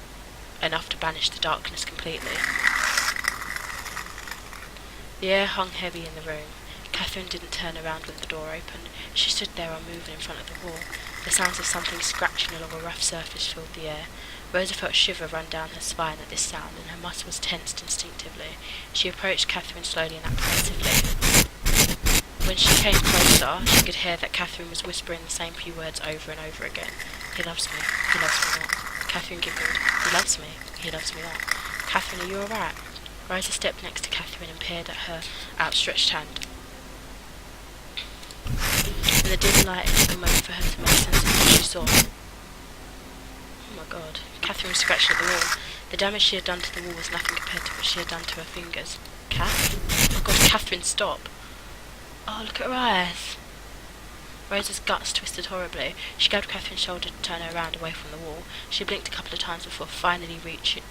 enough to banish the darkness completely. The air hung heavy in the room. Catherine didn't turn around when the door opened. She stood there unmoving in front of the wall. The sounds of something scratching along a rough surface filled the air. Rosa felt a shiver run down her spine at this sound, and her muscles tensed instinctively. She approached Catherine slowly and apprehensively. When she came closer, she could hear that Catherine was whispering the same few words over and over again. He loves me. He loves me not. Catherine giggled. He loves me. He loves me not. Catherine, are you alright? Rosa stepped next to Catherine and peered at her outstretched hand. In the dim light, it took a moment for her to make sense of what she saw. Oh my god. Catherine was scratching at the wall. The damage she had done to the wall was nothing compared to what she had done to her fingers. Cath? Oh my god, Catherine, stop! Oh, look at her eyes! Rosa's guts twisted horribly. She grabbed Catherine's shoulder to turn her around away from the wall. She blinked a couple of times before finally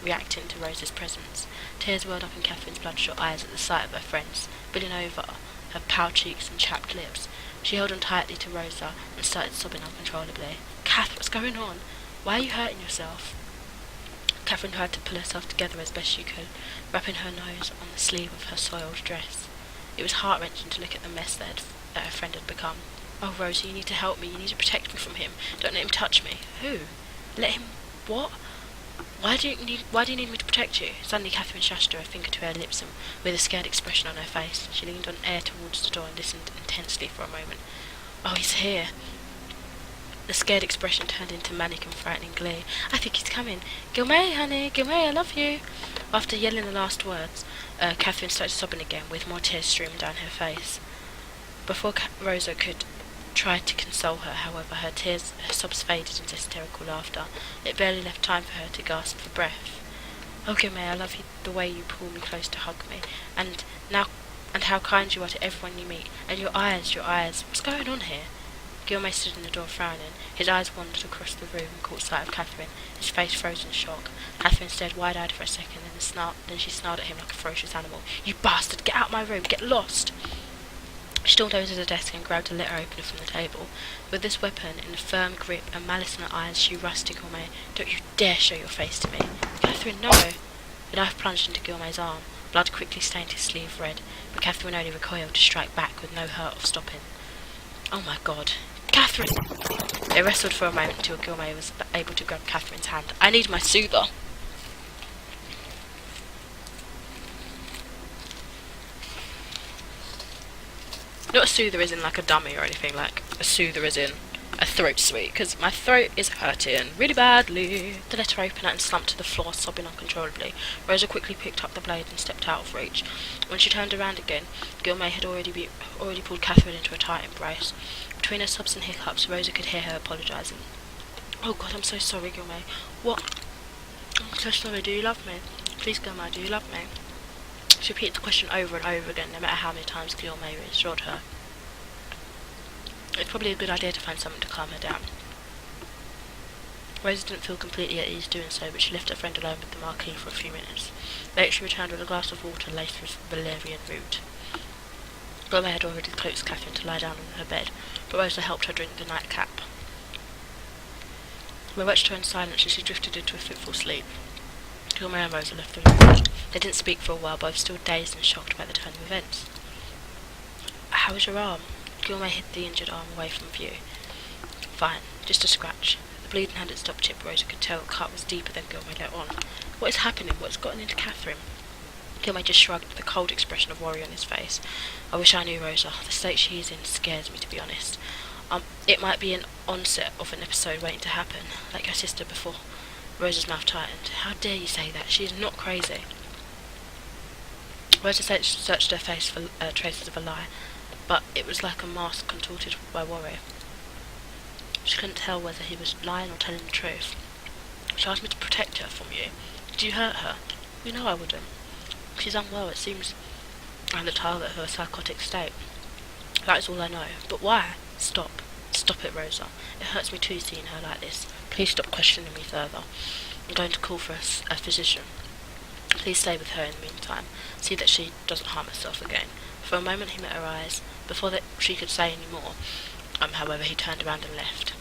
reacting to Rosa's presence. Tears welled up in Catherine's bloodshot eyes at the sight of her friends, spilling over her pale cheeks and chapped lips. She held on tightly to Rosa and started sobbing uncontrollably. Cath, what's going on? Why are you hurting yourself? Catherine tried to pull herself together as best she could, wrapping her nose on the sleeve of her soiled dress. It was heart-wrenching to look at the mess that her friend had become. Oh, Rosa, you need to help me. You need to protect me from him. Don't let him touch me. Who? Let him... what? Why do you need me to protect you? Suddenly Catherine shushed her finger to her lips and with a scared expression on her face. She leaned on air towards the door and listened intensely for a moment. Oh, he's here. The scared expression turned into manic and frightening glee. I think he's coming. Gilmay, honey, Gilmay, I love you. After yelling the last words, Catherine started sobbing again, with more tears streaming down her face. Before Rosa could try to console her, however, her sobs faded into hysterical laughter. It barely left time for her to gasp for breath. Oh, Gilmay, I love you the way you pull me close to hug me, and how kind you are to everyone you meet. And your eyes. What's going on here? Gilmay stood in the door frowning. His eyes wandered across the room and caught sight of Catherine, his face frozen in shock. Catherine stared wide-eyed for a second, then she snarled at him like a ferocious animal. You bastard! Get out of my room! Get lost! She stormed over to the desk and grabbed a letter opener from the table. With this weapon in a firm grip and malice in her eyes, she rushed to Gilmay. Don't you dare show your face to me! Catherine, no! The knife plunged into Gilmay's arm. Blood quickly stained his sleeve red, but Catherine only recoiled to strike back with no hurt of stopping. Oh my god. Catherine! They wrestled for a moment until Gilmay was able to grab Catherine's hand. I need my soother! Not a soother as in like a dummy or anything, like a soother as in a throat sweet, because my throat is hurting really badly. The letter opened and slumped to the floor, sobbing uncontrollably. Rosa quickly picked up the blade and stepped out of reach. When she turned around again, Gilmay had already pulled Catherine into a tight embrace. Between her sobs and hiccups, Rosa could hear her apologising. Oh God, I'm so sorry, Gilmay. What? I'm so sorry, do you love me? Please, Gilmay, do you love me? She repeated the question over and over again, no matter how many times Gilmay reassured her. It's probably a good idea to find something to calm her down. Rosa didn't feel completely at ease doing so, but she left her friend alone with the Marquis for a few minutes. Later she returned with a glass of water laced with valerian root. Guillaume had already coaxed Catherine to lie down on her bed, but Rosa helped her drink the nightcap. We watched her in silence as she drifted into a fitful sleep. Guillaume and Rosa left the room. They didn't speak for a while, both still dazed and shocked by the turn of events. "How is your arm?" Guillaume hid the injured arm away from view. "Fine, just a scratch." The bleeding hadn't stopped yet, but Rosa could tell the cut was deeper than Guillaume let on. "What is happening? What's gotten into Catherine?" Guillaume just shrugged with a cold expression of worry on his face. "I wish I knew, Rosa. The state she is in scares me, to be honest. It might be an onset of an episode waiting to happen, like your sister before." Rosa's mouth tightened. "How dare you say that? She is not crazy." Rosa searched her face for traces of a lie, but it was like a mask contorted by worry. She couldn't tell whether he was lying or telling the truth. "She asked me to protect her from you. Did you hurt her?" "You know I wouldn't. She's unwell, it seems, and the target of her psychotic state. That is all I know. But why?" "Stop. Stop it, Rosa. It hurts me too seeing her like this. Please stop questioning me further. I'm going to call for a physician. Please stay with her in the meantime. See that she doesn't harm herself again." For a moment he met her eyes. Before she could say any more, however, he turned around and left.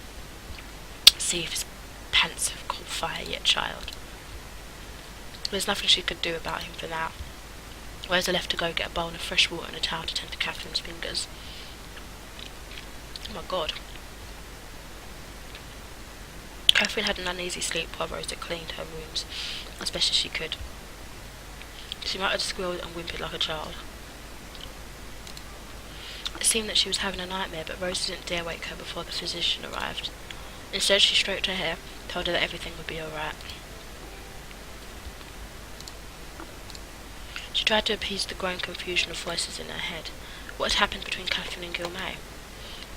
"See if his pants have caught fire yet, child." There's nothing she could do about him for now. Rosa left to go get a bowl of fresh water and a towel to tend to Catherine's fingers. Oh my god. Catherine had an uneasy sleep while Rosa cleaned her wounds as best as she could. She might have squealed and whimpered like a child. It seemed that she was having a nightmare, but Rosa didn't dare wake her before the physician arrived. Instead, she stroked her hair, told her that everything would be alright. She tried to appease the growing confusion of voices in her head. What had happened between Catherine and Guillaume?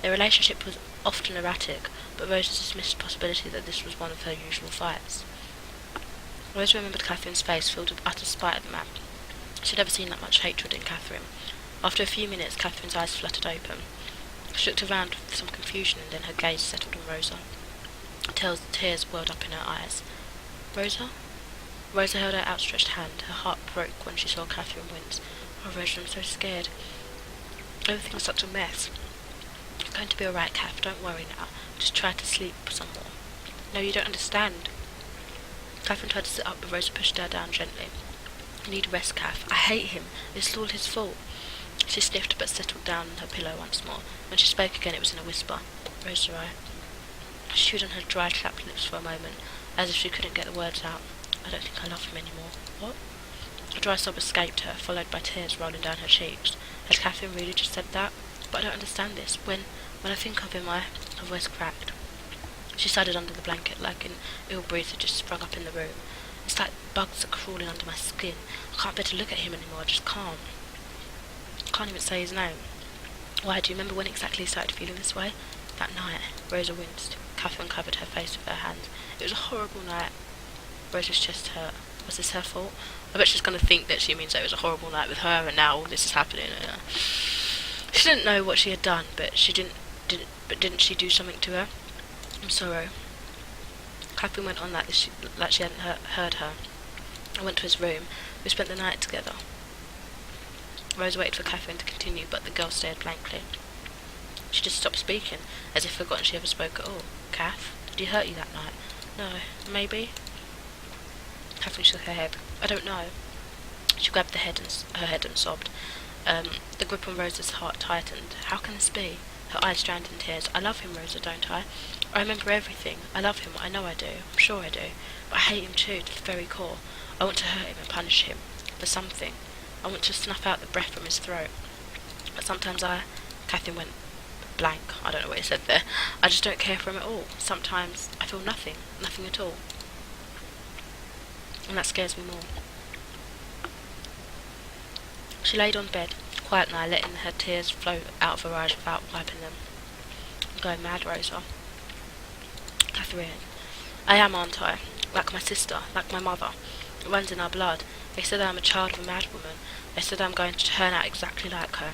Their relationship was often erratic, but Rosa dismissed the possibility that this was one of her usual fights. Rosa remembered Catherine's face, filled with utter spite at the man. She had never seen that much hatred in Catherine. After a few minutes, Catherine's eyes fluttered open. She looked around with some confusion, and then her gaze settled on Rosa. Tears welled up in her eyes. "Rosa?" Rosa held her outstretched hand. Her heart broke when she saw Catherine wince. "Oh, Rosa, I'm so scared. Everything's such a mess." "It's going to be alright, Kath. Don't worry now. Just try to sleep some more." "No, you don't understand." Catherine tried to sit up, but Rosa pushed her down gently. "You need rest, Kath. I hate him. It's all his fault." She sniffed but settled down on her pillow once more. When she spoke again, it was in a whisper. "Rosa, She chewed on her dry, chapped lips for a moment, as if she couldn't get the words out. "I don't think I love him anymore." "What?" A dry sob escaped her, followed by tears rolling down her cheeks. Had Catherine really just said that? "But I don't understand this. When I think of him, her voice cracked. She sided under the blanket like an ill breeze had just sprung up in the room. "It's like bugs are crawling under my skin. I can't bear to look at him anymore. I just can't. I can't even say his name." "Why, do you remember when exactly you started feeling this way?" "That night." Rosa winced. Catherine covered her face with her hands. "It was a horrible night." Rosa's chest hurt. Was this her fault? I bet she's going to think that she means that it was a horrible night with her, and now all this is happening. She didn't know what she had done, but didn't she do something to her? "I'm sorry." Catherine went on like she hadn't heard her. "I went to his room. We spent the night together." Rosa waited for Catherine to continue, but the girl stared blankly. She just stopped speaking, as if forgotten she ever spoke at all. "Kath, did he hurt you that night?" "No, maybe." Catherine shook her head. "I don't know." She grabbed her head and sobbed. The grip on Rosa's heart tightened. How can this be? Her eyes drowned in tears. "I love him, Rosa, don't I? I remember everything. I love him. I know I do. I'm sure I do. But I hate him too, to the very core. I want to hurt him and punish him for something. I want to snuff out the breath from his throat. But sometimes Catherine went blank. I don't know what he said there. "I just don't care for him at all. Sometimes I feel nothing at all. And that scares me more." She laid on bed, quiet now, letting her tears flow out of her eyes without wiping them. "I'm going mad, Rosa." "Catherine." "I am, aren't I? Like my sister, like my mother. It runs in our blood. They said I'm a child of a mad woman. They said I'm going to turn out exactly like her."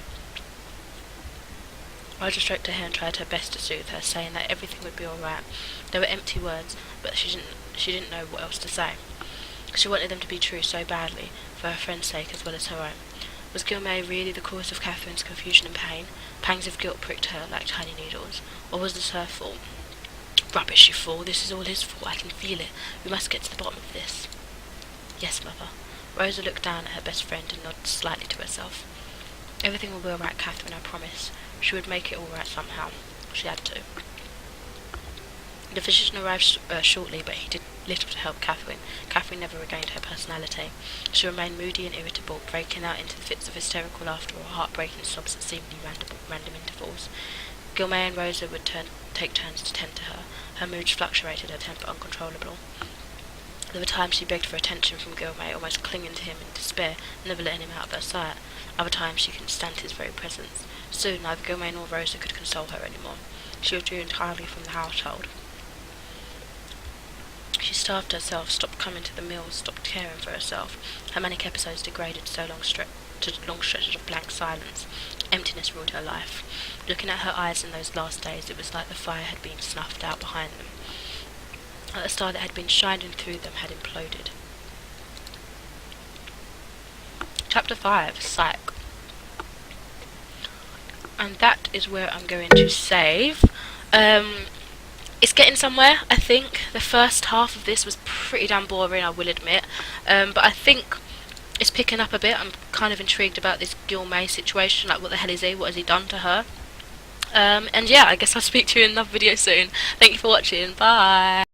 Rosa stroked her hair and tried her best to soothe her, saying that everything would be alright. They were empty words, but she didn't know what else to say. She wanted them to be true so badly, for her friend's sake as well as her own. Was Guillemette really the cause of Catherine's confusion and pain? Pangs of guilt pricked her like tiny needles. Or was this her fault? Rubbish, you fool. This is all his fault. I can feel it. We must get to the bottom of this. Yes, Mother. Rosa looked down at her best friend and nodded slightly to herself. Everything will be alright, Catherine, I promise. She would make it alright somehow. She had to. The physician arrived shortly, but he did little to help Catherine. Catherine never regained her personality. She remained moody and irritable, breaking out into fits of hysterical laughter or heartbreaking sobs at seemingly random intervals. Guillemette and Rosa would take turns to tend to her. Her moods fluctuated, her temper uncontrollable. There were times she begged for attention from Guillemette, almost clinging to him in despair, never letting him out of her sight. Other times she couldn't stand his very presence. Soon neither Guillemette nor Rosa could console her anymore. She withdrew entirely from the household. She starved herself, stopped coming to the meals, stopped caring for herself. Her manic episodes degraded to long stretches of blank silence. Emptiness ruled her life. Looking at her eyes in those last days, it was like the fire had been snuffed out behind them. Like the star that had been shining through them had imploded. Chapter 5, Psych. And that is where I'm going to save. It's getting somewhere, I think. The first half of this was pretty damn boring, I will admit. But I think it's picking up a bit. I'm kind of intrigued about this Guillemette situation. Like, what the hell is he? What has he done to her? And yeah, I guess I'll speak to you in another video soon. Thank you for watching. Bye!